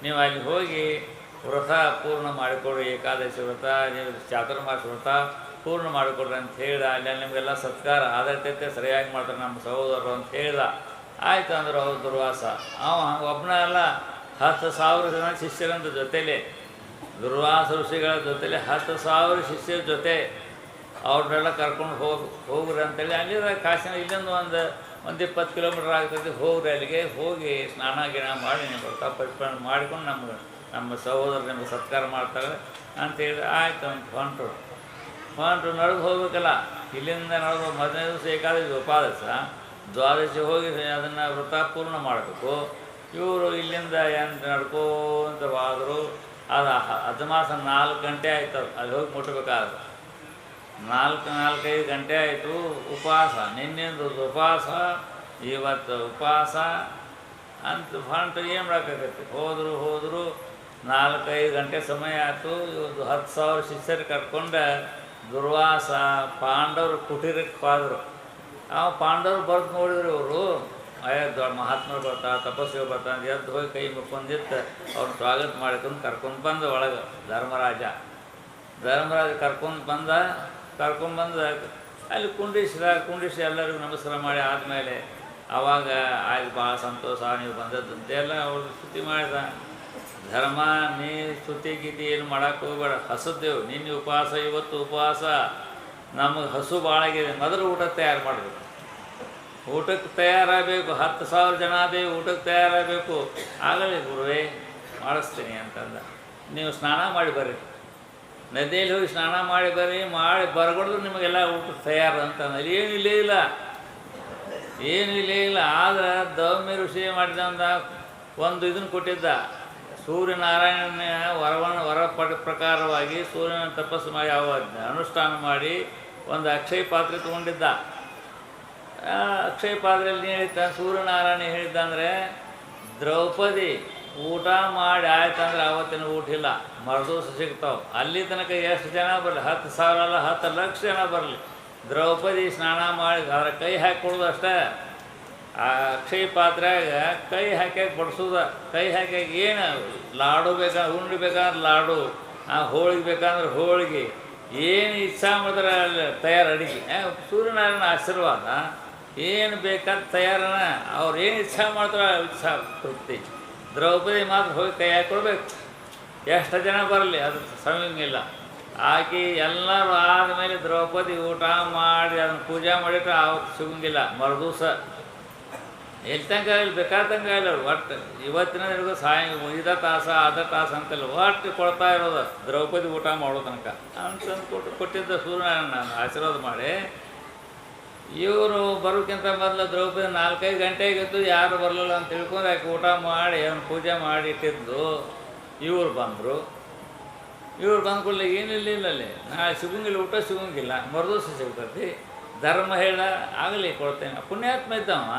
ನೀವು ಅಲ್ಲಿ ಹೋಗಿ ವ್ರತ ಪೂರ್ಣ ಮಾಡಿಕೊಡ್ರಿ, ಏಕಾದಶಿ ವ್ರತ, ನೀವು ಚಾತುರ್ಮಾಸ ವ್ರತ ಪೂರ್ಣ ಮಾಡಿಕೊಡ್ರಿ ಅಂತ ಹೇಳ್ದ. ಅಲ್ಲಿ ನಿಮಗೆಲ್ಲ ಸತ್ಕಾರ ಆದರ್ತೈತೆ, ಸರಿಯಾಗಿ ಮಾಡ್ತಾರೆ ನಮ್ಮ ಸಹೋದರರು ಅಂತ ಹೇಳ್ದ. ಆಯಿತು ಅಂದ್ರೆ ಅವ್ರು ದುರ್ವಾಸ. ಅವ ಒಬ್ಬನ ಅಲ್ಲ, 10,000 ಜನ ಶಿಷ್ಯರಂತ ಜೊತೆಲಿ, ದುರ್ವಾಸ ಋಷಿಗಳ ಜೊತೆಲಿ 10,000 ಶಿಷ್ಯರ ಜೊತೆ ಅವ್ರನ್ನೆಲ್ಲ ಕರ್ಕೊಂಡು ಹೋಗ್ರಿ ಅಂತೇಳಿ. ಅಲ್ಲಿಂದ ಕಾಶಿನ ಇಲ್ಲಿಂದ ಒಂದು 20 ಕಿಲೋಮೀಟ್ರ್ ಆಗ್ತದೆ. ಹೋಗ್ರಿ, ಅಲ್ಲಿಗೆ ಹೋಗಿ ಸ್ನಾನ ಗಿನ ಮಾಡಿ ನೀವು ವ್ರತ ಪರಿಪಾಲನೆ ಮಾಡಿಕೊಂಡು ನಮ್ಮ ಸಹೋದರ ನಿಮಗೆ ಸತ್ಕಾರ ಮಾಡ್ತಾರೆ ಅಂತೇಳಿ. ಆಯಿತು ಅಂತ ಹೊಂಟರು ನಡೆದು ಹೋಗ್ಬೇಕಲ್ಲ. ಇಲ್ಲಿಂದ ನಡೆದು 15 ದಿವಸ ಏಕಾದಶಿ ಉಪವಾಸ, ದ್ವಾದಶಿ ಹೋಗಿ ಅದನ್ನು ವ್ರತ ಪೂರ್ಣ ಮಾಡಬೇಕು. ಇವರು ಇಲ್ಲಿಂದ ನಡ್ಕೋಂತ ಹೋದರು. ಅದು ಅಧಮಾಸ 4 ಗಂಟೆ ಆಯ್ತು. ಅಲ್ಲಿ ಹೋಗಿ ಮುಟ್ಟಬೇಕಾದ್ರೆ 4-5 ಗಂಟೆ ಆಯಿತು. ಉಪವಾಸ, ನಿನ್ನೆಂದು ಉಪವಾಸ, ಇವತ್ತು ಉಪವಾಸ ಅಂತ ಹೊಂಟು ಏನು ಮಾಡೋಕ್ಕಾಗತ್ತೆ. ಹೋದರು 4-5 ಗಂಟೆ ಸಮಯ ಆಯಿತು. ಇವತ್ತು 10,000 ಶಿಷ್ಯರು ಕರ್ಕೊಂಡು ದುರ್ವಾಸ ಪಾಂಡವರು ಕುಟೀರಕ್ಕೆ ಹೋದರು. ಪಾಂಡವರು ಬರ್ದು ನೋಡಿದ್ರು. ಇವರು ದೊಡ್ಡ ಮಹಾತ್ಮರು ಬರ್ತಾರೆ, ತಪಸ್ವಿಗಳು ಬರ್ತಾರೆ ಅಂತ ಎದ್ದು ಹೋಗಿ ಕೈ ಮುಕ್ಕೊಂಡಿತ್ತು. ಅವ್ರನ್ನ ಸ್ವಾಗತ ಮಾಡ್ಕೊಂಡು ಕರ್ಕೊಂಡು ಬಂದ ಒಳಗೆ ಧರ್ಮರಾಜ ಕರ್ಕೊಂಡು ಬಂದ ಅಲ್ಲಿ ಕುಂಡಿಸಿ ಎಲ್ಲರಿಗೂ ನಮಸ್ಕಾರ ಮಾಡಿ ಆದಮೇಲೆ ಆವಾಗ ಆಯ್ತು, ಭಾಳ ಸಂತೋಷ ನೀವು ಬಂದದ್ದಂತೆಲ್ಲ ಅವ್ರು ಸ್ತುತಿ ಮಾಡಿದ. ಧರ್ಮ, ನೀ ಸ್ತುತಿ ಗೀತಿ ಏನು ಮಾಡೋಕ್ಕೆ ಹೋಗ್ಬೇಡ, ಹಸದ್ದೇವು. ನಿನ್ನೆ ಉಪವಾಸ, ಇವತ್ತು ಉಪವಾಸ, ನಮಗೆ ಹಸು ಭಾಳಾಗಿದೆ. ಮೊದಲು ಊಟ ತಯಾರು ಮಾಡಬೇಕು. ಊಟಕ್ಕೆ ತಯಾರಾಗಬೇಕು. 10,000 ಜನ ಅದೇವು, ಊಟಕ್ಕೆ ತಯಾರಾಗಬೇಕು. ಆಗಲಿ ಗುರುವೇ, ಮಾಡಿಸ್ತೀನಿ ಅಂತಂದ. ನೀವು ಸ್ನಾನ ಮಾಡಿ ಬರ್ರಿ, ನದಿಯಲ್ಲಿ ಹೋಗಿ ಸ್ನಾನ ಮಾಡಿ ಬರ್ರಿ, ಮಾಡಿ ಬರ್ಗೊಡ್ದು ನಿಮಗೆಲ್ಲ ಊಟಕ್ಕೆ ತಯಾರು ಅಂತಂದ. ಏನೂ ಇಲ್ಲೇ ಇಲ್ಲ. ಆದ್ರೆ ದೌಮ್ಯ ಋಷಿ ಮಾಡಿದಂದ ಒಂದು ಇದನ್ನು ಕೊಟ್ಟಿದ್ದ. ಸೂರ್ಯನಾರಾಯಣನ ವರ ಪ್ರಕಾರವಾಗಿ ಸೂರ್ಯನ ತಪಸ್ಸು ಮಾಡಿ ಅನುಷ್ಠಾನ ಮಾಡಿ ಒಂದು ಅಕ್ಷಯ ಪಾತ್ರೆ ತೊಗೊಂಡಿದ್ದ. ಅಕ್ಷಯ ಪಾತ್ರೆಯಲ್ಲಿ ಹೇಳಿದ್ದ, ಸೂರ್ಯನಾರಾಯಣ ಹೇಳಿದ್ದ ಅಂದರೆ, ದ್ರೌಪದಿ ಊಟ ಮಾಡಿ ಆಯ್ತಂದ್ರೆ ಆವತ್ತಿನ ಊಟ ಇಲ್ಲ, ಮರುದಿವಸ ಸಿಗ್ತಾವೆ. ಅಲ್ಲಿ ತನಕ ಎಷ್ಟು ಜನ ಬರಲಿ, 10,000 ಅಲ್ಲ 10 ಲಕ್ಷ ಜನ ಬರಲಿ, ದ್ರೌಪದಿ ಸ್ನಾನ ಮಾಡಿ ಅದರ ಕೈ ಹಾಕಿ ಕೊಡೋದು ಅಷ್ಟೇ. ಆ ಅಕ್ಷಯ ಪಾತ್ರೆಯಾಗ ಕೈ ಹಾಕ್ಯಾಕ ಬಡಿಸೋದ, ಕೈ ಹಾಕ್ಯಾಕ ಏನು ಲಾಡು ಬೇಕಾದ್ರೆ ಉಂಡು ಬೇಕಾದ್ರೆ ಲಾಡು, ಆ ಹೋಳಿಗೆ ಬೇಕಾದ್ರೆ ಹೋಳಿಗೆ, ಏನು ಇಚ್ಛಾ ಮಾಡಿದ್ರೆ ಅಲ್ಲಿ ತಯಾರು ಅಡಿಗೆ. ಸೂರ್ಯನಾರಾಯಣ ಆಶೀರ್ವಾದ, ಏನು ಬೇಕಾದ್ರೆ ತಯಾರನ ಅವ್ರು ಏನು ಇಚ್ಛಾ ಮಾಡ್ತಾರೆ ಇಚ್ಛಾ ತೃಪ್ತಿ. ದ್ರೌಪದಿ ಮಾತ್ರ ಹೋಗಿ ಕೈ ಹಾಕ್ಕೊಡ್ಬೇಕು, ಎಷ್ಟು ಜನ ಬರಲಿ ಅದು ಸಮಯಂಗಿಲ್ಲ. ಆಕೆ ಎಲ್ಲರೂ ಆದಮೇಲೆ ದ್ರೌಪದಿ ಊಟ ಮಾಡಿ ಅದನ್ನು ಪೂಜೆ ಮಾಡಿಟ್ರೆ ಆವತ್ತು ಸಿಗಂಗಿಲ್ಲ. ಮರುದಿವಸ ಎಲ್ಲಿ ತನಕ ಇಲ್ಲಿ ಬೇಕಾದಂಗೆ ಇಲ್ಲ ಅವ್ರು. ಒಟ್ಟು ಇವತ್ತಿನ ದಿನಗೂ ಇದ ತಾಸ ಅದ ತಾಸ ಅಂತೆಲ್ಲ ಒಟ್ಟು ಕೊಡ್ತಾ ಇರೋದು ದ್ರೌಪದಿ ಊಟ ಮಾಡೋ ತನಕ ಅಂತಂದು ಕೊಟ್ಟಿದ್ದ ಸೂರ್ಯನಾರಾಯಣ ಆಶೀರ್ವಾದ ಮಾಡಿ. ಇವರು ಬರೋಕ್ಕಿಂತ ಮೊದಲು ದ್ರೌಪದಿ 4-5 ಗಂಟೆಗಿದ್ದು ಯಾರು ಬರಲಿಲ್ಲ ಅಂತ ತಿಳ್ಕೊಂಡು ಆಕೆ ಊಟ ಮಾಡಿ ಅವನು ಪೂಜೆ ಮಾಡಿ ಇಟ್ಟಿದ್ದು. ಇವ್ರು ಬಂದರು. ಇವ್ರು ಬಂದ ಕೂಡಲೇ ಏನಿಲ್ಲ ಇಲ್ಲಲ್ಲಿ ನಾಳೆ ಸಿಗಂಗಿಲ್ಲ, ಊಟ ಸಿಗಂಗಿಲ್ಲ, ಮರುದಿವಸ ಸಿಗ್ತೈತಿ. ಧರ್ಮ ಹೇಳ ಆಗಲಿ ಕೊಡ್ತೇನೆ. ಪುಣ್ಯಾತ್ಮ ಇದ್ದವ,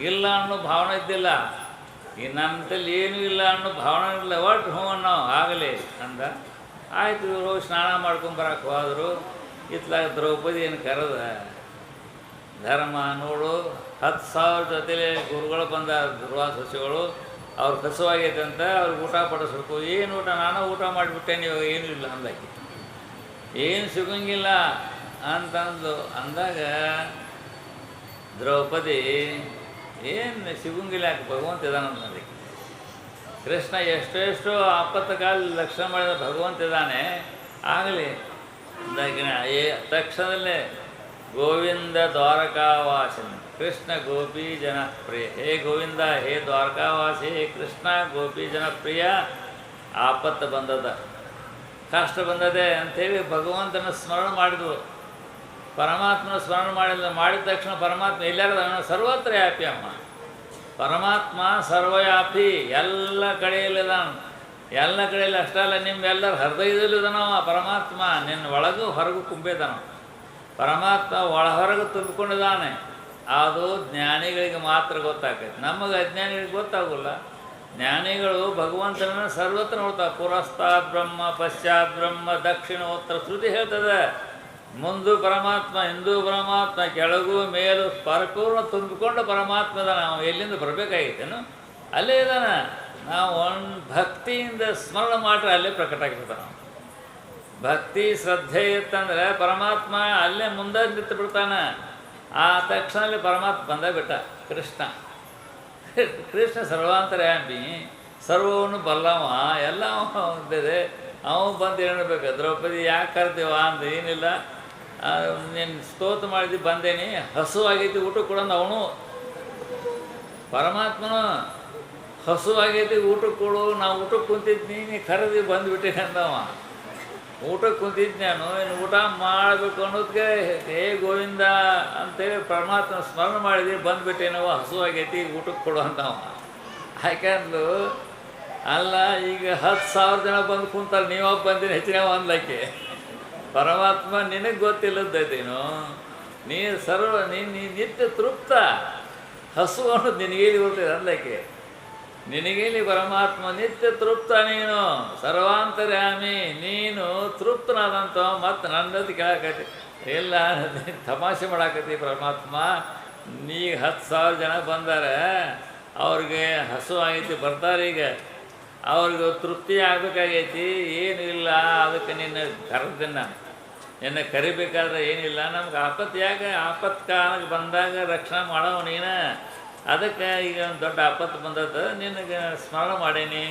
ಇಲ್ಲ ಅನ್ನೋ ಭಾವನೆ ಇದ್ದಿಲ್ಲ. ಈ ನನ್ನಲ್ಲಿ ಏನೂ ಇಲ್ಲ ಅನ್ನೋ ಭಾವನೆ ಇಲ್ಲ. ಒಟ್ಟು ಹ್ಞೂ ನಾವು ಆಗಲಿ ಅಂದ. ಆಯಿತು. ಇವರು ಸ್ನಾನ ಮಾಡ್ಕೊಂಬರಕ್ಕೆ ಹೋದರು. ಇತ್ಲಾಗ ದ್ರೌಪದಿಯನ್ನು ಕರೆದ, ಧರ್ಮ ನೋಡು 10,000 ಜೊತೆಲಿ ಗುರುಗಳು ಬಂದ ದುರ್ವಾಸ ಸಸಿಗಳು, ಅವ್ರು ಕಸುವಾಗೈತೆ ಅಂತ ಅವ್ರಿಗೆ ಊಟ ಪಡಿಸ್ಬೇಕು. ಏನು ಊಟ? ನಾನು ಊಟ ಮಾಡಿಬಿಟ್ಟೆ, ನೀವು ಏನೂ ಇಲ್ಲ ಅಂದಾಕಿ. ಏನು ಸಿಗಂಗಿಲ್ಲ ಅಂತಂದು ಅಂದಾಗ ದ್ರೌಪದಿ ಏನು ಸಿಗಂಗಿಲ್ಲ ಯಾಕೆ ಭಗವಂತ ಇದ್ದಾನಂತ ಅದಕ್ಕೆ. ಕೃಷ್ಣ ಎಷ್ಟೆಷ್ಟೋ ಆಪತ್ತು ಕಾಲ ಲಕ್ಷಣ ಮಾಡಿದ ಭಗವಂತ ಇದ್ದಾನೆ ಆಗಲಿ ಅಂದಾಗಿನ ತಕ್ಷಣದಲ್ಲೇ ಗೋವಿಂದ ದ್ವಾರಕಾವಾಸಿನ ಕೃಷ್ಣ ಗೋಪಿ ಜನಪ್ರಿಯ. ಹೇ ಗೋವಿಂದ, ಹೇ ದ್ವಾರಕಾವಾಸಿ, ಹೇ ಕೃಷ್ಣ ಗೋಪಿ ಜನಪ್ರಿಯ. ಆಪತ್ತು ಬಂದದ, ಕಷ್ಟ ಬಂದದೆ ಅಂಥೇಳಿ ಭಗವಂತನ ಸ್ಮರಣೆ ಮಾಡಿದ್ವು. ಪರಮಾತ್ಮನ ಸ್ಮರಣೆ ಮಾಡಿದ ತಕ್ಷಣ ಪರಮಾತ್ಮ ಎಲ್ಲಾರದ ಸರ್ವತ್ರ ವ್ಯಾಪಿ ಅಮ್ಮ. ಪರಮಾತ್ಮ ಸರ್ವವ್ಯಾಪಿ, ಎಲ್ಲ ಕಡೆಯಲ್ಲಿದ್ದಾನ. ಎಲ್ಲ ಕಡೆಯಲ್ಲಿ ಅಷ್ಟಲ್ಲ, ನಿಮ್ಮೆಲ್ಲರ ಹೃದಯದಲ್ಲಿದ್ದಾನವ ಪರಮಾತ್ಮ. ನಿನ್ನ ಒಳಗೂ ಹೊರಗೂ ತುಂಬಿದಾನ ಪರಮಾತ್ಮ. ಹೊರಗೆ ತುಂಬಿಕೊಂಡಿದ್ದಾನೆ. ಅದು ಜ್ಞಾನಿಗಳಿಗೆ ಮಾತ್ರ ಗೊತ್ತಾಗ್ತೈತೆ, ನಮಗೆ ಅಜ್ಞಾನಿಗಳಿಗೆ ಗೊತ್ತಾಗೋಲ್ಲ. ಜ್ಞಾನಿಗಳು ಭಗವಂತನ ಸರ್ವತ್ರ ನೋಡ್ತಾರೆ. ಪುರಸ್ತಾತ್ ಬ್ರಹ್ಮ ಪಶ್ಚಾತ್ ಬ್ರಹ್ಮ ದಕ್ಷಿಣೋತ್ತರ ಶ್ರುತಿ ಹೇಳ್ತದೆ. ಮುಂದು ಪರಮಾತ್ಮ, ಹಿಂದೂ ಪರಮಾತ್ಮ, ಕೆಳಗೂ ಮೇಲೂ ಪರಿಪೂರ್ಣ ತುಂಬಿಕೊಂಡು ಪರಮಾತ್ಮದ ನಾವು ಎಲ್ಲಿಂದ ಬರಬೇಕಾಗಿತ್ತೇನು ಅಲ್ಲೇ ಇದ್ದಾನೆ. ನಾವು ಒಂದು ಭಕ್ತಿಯಿಂದ ಸ್ಮರಣೆ ಮಾಡ್ರೆ ಅಲ್ಲೇ ಪ್ರಕಟ ಆಗಿರ್ತಾನೆ. ಭಕ್ತಿ ಶ್ರದ್ಧೆ ಇತ್ತಂದರೆ ಪರಮಾತ್ಮ ಅಲ್ಲೇ ಮುಂದೆ ನಿಂತು ಬಿಡ್ತಾನೆ. ಆ ತಕ್ಷಣದಲ್ಲಿ ಪರಮಾತ್ಮ ಬಂದ ಬಿಟ್ಟ ಕೃಷ್ಣ. ಕೃಷ್ಣ ಸರ್ವಾಂತರ್ಯಾಮಿ, ಸರ್ವವನ್ನು ಬಲ್ಲವ, ಎಲ್ಲ ಇದೆ. ಅವನು ಬಂದು ಹೇಳಬೇಕು, ದ್ರೌಪದಿ ಯಾಕೆ ಕರ್ತೀವ ಅಂದ. ಏನಿಲ್ಲ, ನೀನು ಸ್ತೋತ್ರ ಮಾಡಿದ್ದು ಬಂದೇನಿ, ಹಸುವಾಗೈತಿ ಊಟ ಕೊಡಂದು. ಅವನು ಪರಮಾತ್ಮನು ಹಸುವಾಗೈತಿ ಊಟಕ್ಕೆ ಕೊಡು, ನಾವು ಊಟಕ್ಕೆ ಕುಂತಿದ್ನಿ, ನೀ ಕರೆದಿ ಬಂದುಬಿಟ್ಟಿನಿ ಅಂದವ. ಊಟಕ್ಕೆ ಕುಂತಿದ್ದು ನಾನು, ಇನ್ನು ಊಟ ಮಾಡಬೇಕು ಅನ್ನೋದಕ್ಕೆ ಹೇ ಗೋವಿಂದ ಅಂತೇಳಿ ಪರಮಾತ್ಮ ಸ್ಮರಣೆ ಮಾಡಿದ್ವಿ, ಬಂದುಬಿಟ್ಟೇನವ, ಹಸುವಾಗೈತಿ ಊಟಕ್ಕೆ ಕೊಡು ಅಂತವ. ಯಾಕಂದ್ಲು ಅಲ್ಲ, ಈಗ 10,000 ಜನ ಬಂದು ಕುಂತಾರೆ, ನೀವೊಬ್ಬ ಬಂದಿನಿ ಹೆಚ್ಚಿನ ಅಂದ್ಲಕ್ಕೆ. ಪರಮಾತ್ಮ ನಿನಗೆ ಗೊತ್ತಿಲ್ಲದ್ದೇನು, ನೀ ನಿತ್ಯ ತೃಪ್ತ. ಹಸು ಅನ್ನೋದು ನಿನಗೇಲಿ ಬರ್ತದೆ ಅಂದ್ಲಕ್ಕೆ. ನಿನಗೇಲಿ ಪರಮಾತ್ಮ ನಿತ್ಯ ತೃಪ್ತ, ನೀನು ಸರ್ವಾಂತರ್ಯಾಮಿ, ನೀನು ತೃಪ್ತನಾದಂಥ. ಮತ್ತು ನನ್ನದು ಕೇಳಾಕತಿ ಇಲ್ಲ, ತಮಾಷೆ ಮಾಡಾಕತಿ ಪರಮಾತ್ಮ. ನೀ 10,000 ಜನ ಬಂದಾರೆ, ಅವ್ರಿಗೆ ಹಸು ಆಗೈತಿ, ಬರ್ತಾರೆ. ಈಗ ಅವ್ರಿಗೆ ತೃಪ್ತಿ ಆಗಬೇಕಾಗೈತಿ, ಏನೂ ಇಲ್ಲ. ಅದಕ್ಕೆ ನಿನ್ನ ಕರೆದಿನ ನಾನು, ನಿನ್ನ ಕರಿಬೇಕಾದ್ರೆ ಏನಿಲ್ಲ. ನಮ್ಗೆ ಆಪತ್ತು ಯಾಕೆ? ಆಪತ್ತು ಕಾಲಕ್ಕೆ ಬಂದಾಗ ರಕ್ಷಣೆ ಮಾಡೋ ನೀನು. ಅದಕ್ಕೆ ಈಗ ಒಂದು ದೊಡ್ಡ ಆಪತ್ತು ಬಂದದ್ದು, ನಿನಗೆ ಸ್ಮರಣೆ ಮಾಡೀನಿ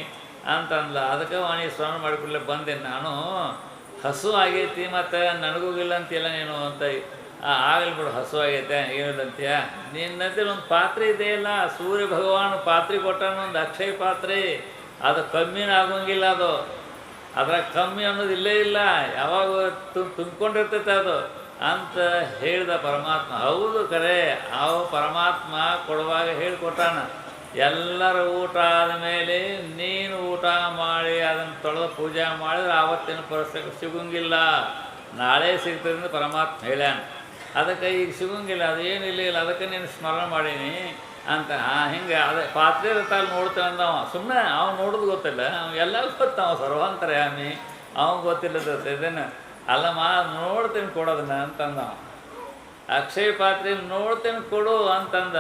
ಅಂತಂದ್ಲ. ಅದಕ್ಕೆ ವಾಣಿ ಸ್ಮರಣೆ ಮಾಡಿಬಿಡ್ಲೆ ಬಂದೇನೆ ನಾನು. ಹಸು ಆಗೈತಿ ಮತ್ತು ನನಗೋಗಿಲ್ಲ ಅಂತಿಲ್ಲ ನೀನು ಅಂತ. ಆಗಲಿ ಬಿಡು, ಹಸು ಆಗೈತೆ ಏನಿಲ್ಲ ಅಂತೀಯ. ನಿನ್ನಂತೆ ಒಂದು ಪಾತ್ರೆ ಇದೆಯಲ್ಲ, ಸೂರ್ಯ ಭಗವಾನ್ ಪಾತ್ರೆ ಕೊಟ್ಟಾನ, ಒಂದು ಅಕ್ಷಯ ಪಾತ್ರೆ. ಅದು ಕಮ್ಮಿನ ಆಗೋಂಗಿಲ್ಲ. ಅದು ಅದ್ರಾಗ ಕಮ್ಮಿ ಅನ್ನೋದು ಇಲ್ಲೇ ಇಲ್ಲ, ಯಾವಾಗ ತುಂಬಿಕೊಂಡಿರ್ತೈತೆ ಅದು ಅಂತ ಹೇಳಿದ ಪರಮಾತ್ಮ. ಹೌದು ಕರೆ, ಅವು ಪರಮಾತ್ಮ ಕೊಡುವಾಗ ಹೇಳಿಕೊಟ್ಟಾನ. ಎಲ್ಲರ ಊಟ ಆದಮೇಲೆ ನೀನು ಊಟ ಮಾಡಿ ಅದನ್ನು ತೊಳೆದು ಪೂಜೆ ಮಾಡಿದ್ರೆ ಆವತ್ತಿನ ಪರಿಸ್ಥಿತಿ ಸಿಗಂಗಿಲ್ಲ, ನಾಳೆ ಸಿಗ್ತದೆ ಅಂತ ಪರಮಾತ್ಮ ಹೇಳ್ಯಾನ. ಅದಕ್ಕೆ ಈಗ ಸಿಗಂಗಿಲ್ಲ, ಅದು ಏನಿಲ್ಲ ಇಲ್ಲ, ಅದಕ್ಕೆ ನೀನು ಸ್ಮರಣೆ ಮಾಡೀನಿ ಅಂತ. ಹಿಂಗೆ ಅದೇ ಪಾತ್ರೆ ಇರುತ್ತಲ್ಲಿ ನೋಡ್ತೇನೆ ಅಂದವ. ಸುಮ್ಮನೆ ಅವ್ನು ನೋಡೋದು ಗೊತ್ತಿಲ್ಲ, ಎಲ್ಲ ಗೊತ್ತವ ಸರ್ವಾಂತರ್ಯಾಮಿ, ಅವ್ನು ಗೊತ್ತಿಲ್ಲದ ಇದನ್ನು ಅಲ್ಲಮ್ಮ ನೋಡ್ತೇನೆ ಕೊಡೋದನ್ನ ಅಂತಂದ. ಅಕ್ಷಯ ಪಾತ್ರೆ ನೋಡ್ತೇನೆ ಕೊಡು ಅಂತಂದ.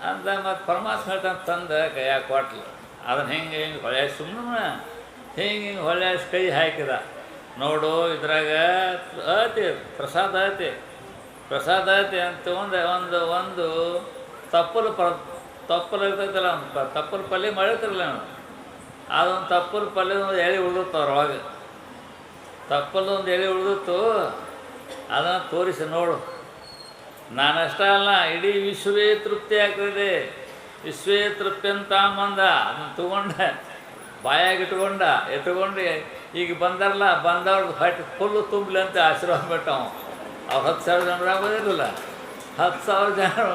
ಅಂತ ಮತ್ತು ಪರಮಾತ್ಮ ಹೇಳ್ತಾನೆ ತಂದು ಕೈಯಾಗ ಕೊಟ್ಲು. ಅದನ್ನು ಹಿಂಗೆ ಹೊಳೆ ಸುಮ್ಮನೆ ಹಿಂಗೆ ಹೊಳೆ ಕೈ ಹಾಕಿದ. ನೋಡು ಇದ್ರಾಗ ಐತಿ ಪ್ರಸಾದ ಐತಿ ಅಂತ ಒಂದು ತಪ್ಪಲು ಇರ್ತೈತಲ್ಲ, ಒಂದು ತಪ್ಪಲು ಪಲ್ಯ ಮಾಡಿರ್ತಿರಲ್ಲ ನಾವು, ಅದೊಂದು ತಪ್ಪಲು ಪಲ್ಯ ಒಂದು ಎಳೆ ಉಳಿದಿತ್ತು ಅದ್ರೊಳಗೆ. ತಪ್ಪಲು ಒಂದು ಎಳೆ ಉಳಿದಿತ್ತು, ಅದನ್ನು ತೋರಿಸಿ ನೋಡು. ನಾನಷ್ಟೇ ಅಲ್ಲ, ಇಡೀ ವಿಶ್ವವೇ ತೃಪ್ತಿ ಆಗ್ತದೆ. ವಿಶ್ವೇ ತೃಪ್ತಿ ಅಂತ ಮಂದ ಅದನ್ನು ತೊಗೊಂಡೆ ಬಾಯಾಗಿ ಇಟ್ಕೊಂಡು ಈಗ ಬಂದಾರಲ್ಲ, ಬಂದವ್ರದ್ದು ಹೊಟ್ಟೆ ಫುಲ್ಲು ತುಂಬಲಿ ಅಂತ ಆಶೀರ್ವಾದ ಬಿಟ್ಟವು. ಅವ್ರು 10,000 ಜನರು ಆಗೋದಿರಲಿಲ್ಲ, 10,000 ಜನರು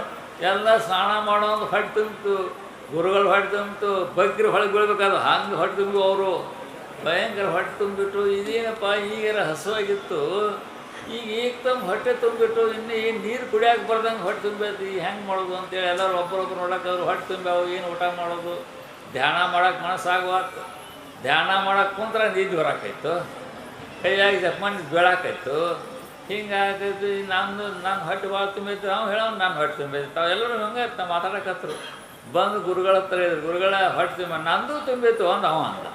ಎಲ್ಲ ಸ್ನಾನ ಮಾಡೋದು ಹೊಟ್ಟೆ ತುಂಬಿತು, ಗುರುಗಳು ಹೊಟ್ಟೆ ತುಂಬಿತು, ಬಗ್ಗರು ಹೊಳಗೆ ಬೀಳ್ಬೇಕಾದ್ರು ಹಂಗೆ ಹೊಟ್ಟೆ ತುಂಬಿ ಅವರು ಭಯಂಕರ ಹೊಟ್ಟೆ ತುಂಬಿಬಿಟ್ಟು ಇದೇನಪ್ಪ ಈಗೆಲ್ಲ ಹಸುವಾಗಿತ್ತು, ಈಗ ತಮ್ಮ ಹೊಟ್ಟೆ ತುಂಬಿಬಿಟ್ಟು ಇನ್ನೂ ಏನು ನೀರು ಕುಡಿಯೋಕೆ ಬರ್ದಂಗೆ ಹೊಟ್ಟೆ ತುಂಬೈತಿ, ಹೆಂಗೆ ಮಾಡೋದು ಅಂತೇಳಿ ಎಲ್ಲರೂ ಒಬ್ಬರೊಬ್ಬರು ನೋಡೋಕ್ಕಾದ್ರು ಹೊಟ್ಟೆ ತುಂಬ್ಯಾವು, ಏನು ಊಟ ಮಾಡೋದು, ಧ್ಯಾನ ಮಾಡೋಕೆ ಮನಸ್ಸಾಗುವಾತು. ಧ್ಯಾನ ಮಾಡೋಕೆ ಕುಂತ್ರೆ ನಿದ್ದೆ ಬರೋಕ್ಕಾಯ್ತು, ಕೈಯಾಗಿ ಜಪ್ಮಂದು ಬೀಳಾಕಾಯ್ತು, ಹಿಂಗಾಗೈತಿ. ನಾನು ಹೊಟ್ಟೆ ಭಾಳ ತುಂಬೈತಿ, ನಾವು ಹೇಳೋ ನಾನು ಹೊಟ್ಟೆ ತುಂಬೈತಿ. ತಾವೆಲ್ಲರೂ ಹಂಗೆ ನಾವು ಮಾತಾಡಕತ್ತರು. ಬಂದು ಗುರುಗಳ ಹತ್ರ ಹೇಳಿದ್ರು, ಗುರುಗಳ ಹೊಟ್ಟೆ ತುಂಬ ನಂದು ತುಂಬಿತ್ತು ಅಂದ ಅಂದ.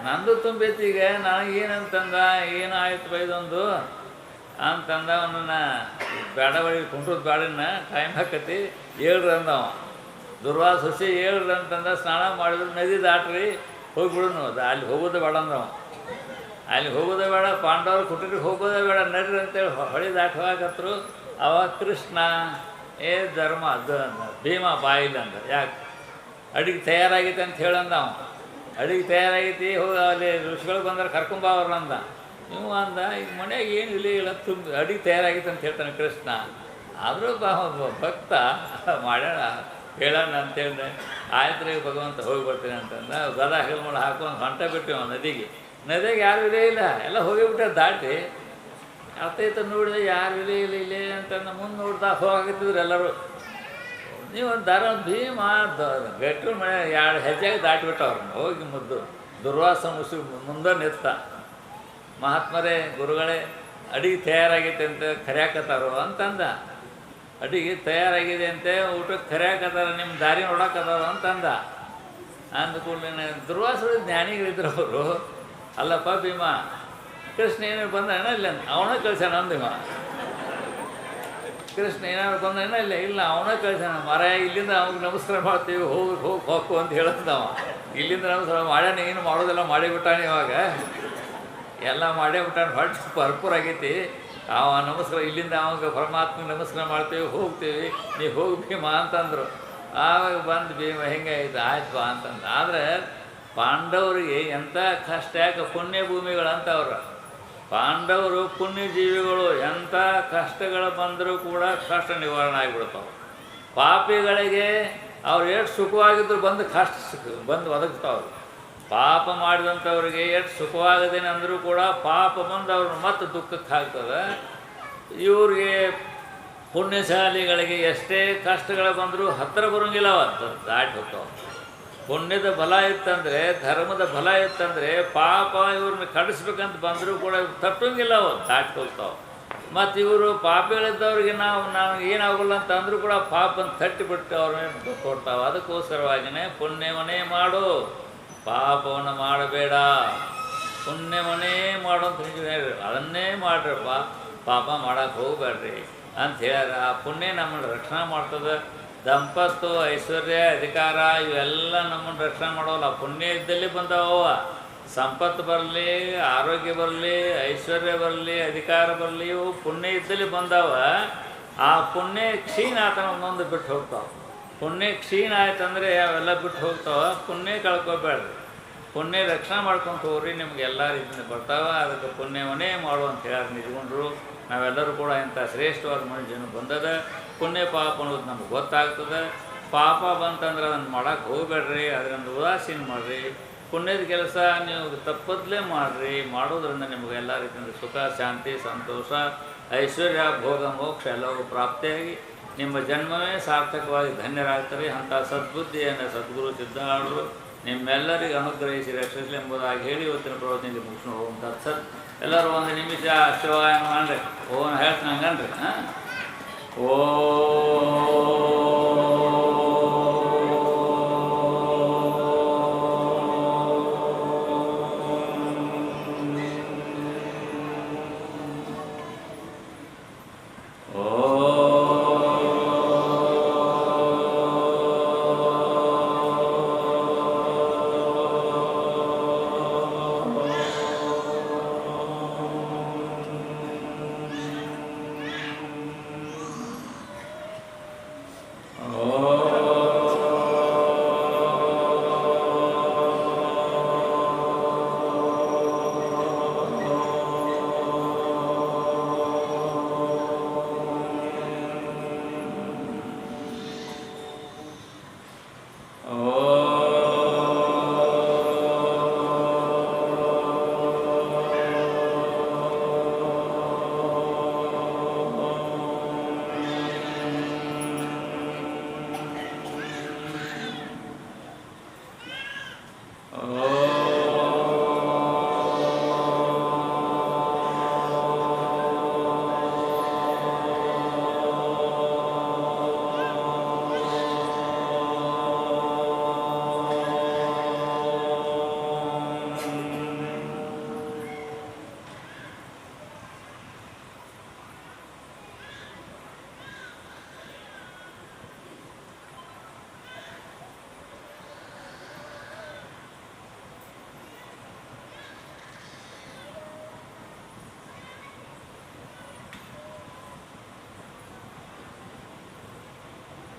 ನಂದು ತುಂಬೈತಿ, ಈಗ ನನಗೇನಂತಂದ, ಏನಾಯ್ತು ಬೈದೊಂದು ಅಂತಂದ. ಅವನನ್ನು ಬೇಡ ಬಳಿ ಕುಂಟ್ರದ್ದು ಬೇಡನ್ನ ಟೈಮ್ ಹಾಕತಿ ಹೇಳ್ರಿ ಅಂದವ. ದುರ್ವಾಸ ಹುಸಿ ಹೇಳ್ರಿ ಅಂತಂದ. ಸ್ನಾನ ಮಾಡಿದ್ರು, ನದಿ ದಾಟ್ರಿ ಹೋಗಿಬಿಡುನು, ಅಲ್ಲಿ ಹೋಗೋದೇ ಬೇಡ ಅಂದವ. ಅಲ್ಲಿ ಹೋಗೋದೇ ಬೇಡ, ಪಾಂಡವರು ಕುಟುಂಬಕ್ಕೆ ಹೋಗೋದೇ ಬೇಡ, ನಡ್ರಿ ಅಂತೇಳಿ ಹೊಳೆ ದಾಟಿ ಹೋಗಕತ್ರು. ಅವಾಗ ಕೃಷ್ಣ ಧರ್ಮ ಭೀಮ ಬಾಯಿಲ್ಲ ಅಂದ. ಯಾಕೆ ಅಡಿಗೆ ತಯಾರಾಗೈತೆ ಅಂತ ಹೇಳಂದ ಅವ. ಅಡಿಗೆ ತಯಾರಾಗೈತಿ, ಹೋಗಿ ಅಲ್ಲಿ ಋಷಿಗಳು ಬಂದ್ರೆ ಕರ್ಕೊಂಬಾವ್ರ ಅಂದ. ನೀವು ಅಂದ, ಈಗ ಮನೆಯಾಗ ಏನು ಇಲ್ಲ ಅಡಿಗೆ ತಯಾರಾಗೈತೆ ಅಂತ ಹೇಳ್ತಾನೆ ಕೃಷ್ಣ. ಆದರೂ ಭಕ್ತ ಮಾಡ್ಯಾಣ ಹೇಳೋಣ ಅಂತೇಳಿದೆ. ಆಯ್ತು ರೀ ಭಗವಂತ ಹೋಗಿ ಬರ್ತೀನಿ ಅಂತಂದ. ಗದ ಹೆಲ್ಮಳ ಹಾಕೊಂಡು ಹೊಂಟ ಬಿಟ್ಟಿವ ನದಿಗೆ ಯಾರು ಇಲ್ಲೇ ಇಲ್ಲ, ಎಲ್ಲ ಹೋಗಿಬಿಟ್ಟಾರೆ ದಾಟಿ. ಅರ್ಥೈತ ನೋಡಿದೆ ಯಾರು ಇಲ್ಲೇ ಅಂತಂದು ಮುಂದೆ ನೋಡ್ತಾ ಹೋಗಿತ್ತಿದ್ರು ಎಲ್ಲರೂ. ನೀವು ದರ ಭೀಮ ಗಟ್ಟಿ ಮನೆ 2 ಹೆಜ್ಜೆಗೆ ದಾಟಿಬಿಟ್ಟವ್ರನ್ನ ಹೋಗಿ ಮುದ್ದು. ದುರ್ವಾಸ ಮುಸಿ ಮುಂದೆ ನಿಂತ. ಮಹಾತ್ಮರೇ ಗುರುಗಳೇ ಅಡಿಗೆ ತಯಾರಾಗೈತೆ ಅಂತ ಕರೆಯಾಕತ್ತಾರೋ ಅಂತಂದ. ಅಡಿಗೆ ತಯಾರಾಗಿದೆ ಅಂತೆ, ಊಟಕ್ಕೆ ಕರೆಯಾಕತ್ತಾರ, ನಿಮ್ಮ ದಾರಿ ನೋಡೋಕತ್ತಾರ ಅಂತಂದ. ಅಂದ ಕೂಡಲೇ ದುರ್ವಾಸರು ಜ್ಞಾನಿಗಳಿದ್ರು ಅವರು. ಅಲ್ಲಪ್ಪ ಭೀಮ, ಕೃಷ್ಣ ಏನಾರು ಬಂದ ಇಲ್ಲ ಅವನ ಕಳ್ಸ್ಯಾನ ಅಂದಿವ. ಕೃಷ್ಣ ಏನಾದ್ರು ಬಂದ ಇಲ್ಲ ಅವನ ಕಳ್ಸ್ಯಾನ. ಮರ ಇಲ್ಲಿಂದ ಅವ್ನಿಗೆ ನಮಸ್ಕಾರ ಮಾಡ್ತೀವಿ, ಹೋಗು ಅಂತ ಹೇಳಂದವ. ಇಲ್ಲಿಂದ ನಮಸ್ಕಾರ ಮಾಡ್ಯಾನ, ಏನು ಮಾಡೋದೆಲ್ಲ ಮಾಡಿಬಿಟ್ಟಾನೆ. ಇವಾಗ ಎಲ್ಲ ಮಾಡೇ ಬಿಟ್ಟಾನ, ಹೊಟ್ಟೆ ಭರ್ಪೂರ್ ಆಗೈತಿ. ಅವ ನಮಸ್ಕಾರ ಇಲ್ಲಿಂದ ಅವಾಗ ಪರಮಾತ್ಮಗೆ ನಮಸ್ಕಾರ ಮಾಡ್ತೀವಿ, ಹೋಗ್ತೀವಿ, ನೀವು ಹೋಗಿ ಭೀಮ ಅಂತಂದರು. ಆವಾಗ ಬಂದು ಭೀಮ ಹೆಂಗಾಯ್ತು, ಆಯ್ತು ಬಾ ಅಂತಂದ. ಆದರೆ ಪಾಂಡವರಿಗೆ ಎಂಥ ಕಷ್ಟ, ಯಾಕೆ ಪುಣ್ಯ ಭೂಮಿಗಳಂತ ಅವ್ರು. ಪಾಂಡವರು ಪುಣ್ಯ ಜೀವಿಗಳು, ಎಂಥ ಕಷ್ಟಗಳು ಬಂದರೂ ಕೂಡ ಕಷ್ಟ ನಿವಾರಣೆ ಆಗಿಬಿಡ್ತಾವೆ. ಪಾಪಿಗಳಿಗೆ ಅವ್ರು ಎಷ್ಟು ಸುಖವಾಗಿದ್ದರು ಬಂದು ಬಂದು ಒದಗ್ತಾವ್ರು. ಪಾಪ ಮಾಡಿದಂಥವ್ರಿಗೆ ಎಷ್ಟು ಸುಖವಾಗದೇನೆ ಅಂದರೂ ಕೂಡ ಪಾಪ ಬಂದು ಅವ್ರನ್ನ ಮತ್ತೆ ದುಃಖಕ್ಕೆ ಹಾಕ್ತದೆ. ಇವ್ರಿಗೆ ಪುಣ್ಯಶಾಲಿಗಳಿಗೆ ಎಷ್ಟೇ ಕಷ್ಟಗಳು ಬಂದರೂ ಹತ್ತಿರ ಬರೋಂಗಿಲ್ಲ, ಅವತ್ತು ದಾಟಿ ಹೋಗ್ತಾವೆ. ಪುಣ್ಯದ ಬಲ ಇತ್ತಂದರೆ, ಧರ್ಮದ ಬಲ ಇತ್ತಂದರೆ ಪಾಪ ಇವ್ರನ್ನ ಕಡಿಸ್ಬೇಕಂತ ಬಂದರೂ ಕೂಡ ಇವ್ರು ತಟ್ಟೋಂಗಿಲ್ಲ, ಅವತ್ತು ದಾಟಿ ಹೋಗ್ತಾವೆ. ಮತ್ತು ಇವರು ಪಾಪಿಗಳಿದ್ದವ್ರಿಗೆ ನಾವು ಏನಾಗಲ್ಲ ಅಂತ ಅಂದರೂ ಕೂಡ ಪಾಪನ ತಟ್ಟಿಬಿಟ್ಟು ಅವ್ರನ್ನ ಕೊಡ್ತಾವೆ. ಅದಕ್ಕೋಸ್ಕರವಾಗಿಯೇ ಪುಣ್ಯವನ್ನೇ ಮಾಡು, ಪಾಪವನ್ನು ಮಾಡಬೇಡ. ಪುಣ್ಯವನ್ನೇ ಮಾಡು ಅಂತ ಹೇಳಿ ಅದನ್ನೇ ಮಾಡ್ರಪ್ಪ, ಪಾಪ ಮಾಡೋಕ್ಕೆ ಹೋಗಬೇಡ್ರಿ ಅಂತ ಹೇಳ್ಯಾರ. ಆ ಪುಣ್ಯ ನಮ್ಮನ್ನು ರಕ್ಷಣೆ ಮಾಡ್ತದೆ. ಸಂಪತ್ತು, ಐಶ್ವರ್ಯ, ಅಧಿಕಾರ ಇವೆಲ್ಲ ನಮ್ಮನ್ನು ರಕ್ಷಣೆ ಮಾಡೋಲ್ಲ. ಪುಣ್ಯ ಇದ್ದಲ್ಲಿ ಬಂದವ. ಸಂಪತ್ತು ಬರಲಿ, ಆರೋಗ್ಯ ಬರಲಿ, ಐಶ್ವರ್ಯ ಬರಲಿ, ಅಧಿಕಾರ ಬರಲಿ, ಇವು ಪುಣ್ಯ ಇದ್ದಲ್ಲಿ ಬಂದವ. ಆ ಪುಣ್ಯ ಕ್ಷೀಣ ಆತನ ಒಂದೊಂದು ಬಿಟ್ಟು ಹೋಗ್ತಾವೆ. ಪುಣ್ಯ ಕ್ಷೀಣ ಆಯ್ತಂದರೆ ಅವೆಲ್ಲ ಬಿಟ್ಟು ಹೋಗ್ತಾವೆ. ಪುಣ್ಯ ಕಳ್ಕೊಬೇಡ್ರಿ, ಪುಣ್ಯ ರಕ್ಷಣೆ ಮಾಡ್ಕೊಂಡು ಹೋಗ್ರಿ, ನಿಮ್ಗೆ ಎಲ್ಲ ರೀತಿಯಿಂದ ಬರ್ತಾವೆ. ಅದಕ್ಕೆ ಪುಣ್ಯವನ್ನೇ ಮಾಡು ಅಂತ ಹೇಳಿ ನಿಜಗೊಂಡ್ರು. ನಾವೆಲ್ಲರೂ ಕೂಡ ಇಂಥ ಶ್ರೇಷ್ಠವಾದ ಮನುಷ್ಯನ ಬಂದದ. ಪುಣ್ಯ ಪಾಪ ಅನ್ನೋದು ನಮ್ಗೆ ಗೊತ್ತಾಗ್ತದೆ. ಪಾಪ ಬಂತಂದ್ರೆ ಅದನ್ನು ಮಾಡೋಕ್ಕೆ ಹೋಗಬೇಡ್ರಿ, ಅದರಿಂದ ಉದಾಸೀನ ಮಾಡಿರಿ. ಪುಣ್ಯದ ಕೆಲಸ ನೀವು ತಪ್ಪದಲೇ ಮಾಡಿರಿ. ಮಾಡೋದ್ರಿಂದ ನಿಮಗೆ ಎಲ್ಲ ರೀತಿಯಿಂದ ಸುಖ, ಶಾಂತಿ, ಸಂತೋಷ, ಐಶ್ವರ್ಯ, ಭೋಗ, ಮೋಕ್ಷ ಎಲ್ಲವೂ ಪ್ರಾಪ್ತಿಯಾಗಿ ನಿಮ್ಮ ಜನ್ಮವೇ ಸಾರ್ಥಕವಾಗಿ ಧನ್ಯರಾಗ್ತಾರೆ. ಅಂಥ ಸದ್ಬುದ್ಧಿಯನ್ನು ಸದ್ಗುರು ಸಿದ್ಧಾರೂಢರು ನಿಮ್ಮೆಲ್ಲರಿಗೆ ಅನುಗ್ರಹಿಸಿ ರಕ್ಷಿಸಲಿ ಎಂಬುದಾಗಿ ಹೇಳಿ ಇವತ್ತಿನ ಪ್ರವಚನದಲ್ಲಿ ಮುಗಿಸ್ಕೊಂಡು ಹೋಗುವಂಥ ಸತ್. ಎಲ್ಲರೂ ಒಂದು ನಿಮಿಷ ಶಿವಾಯನ ಮಾಡ್ರಿ. ಹೇಳ್ತೀನಿ ಹಂಗನ್ರಿ. ಓ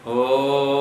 ಓ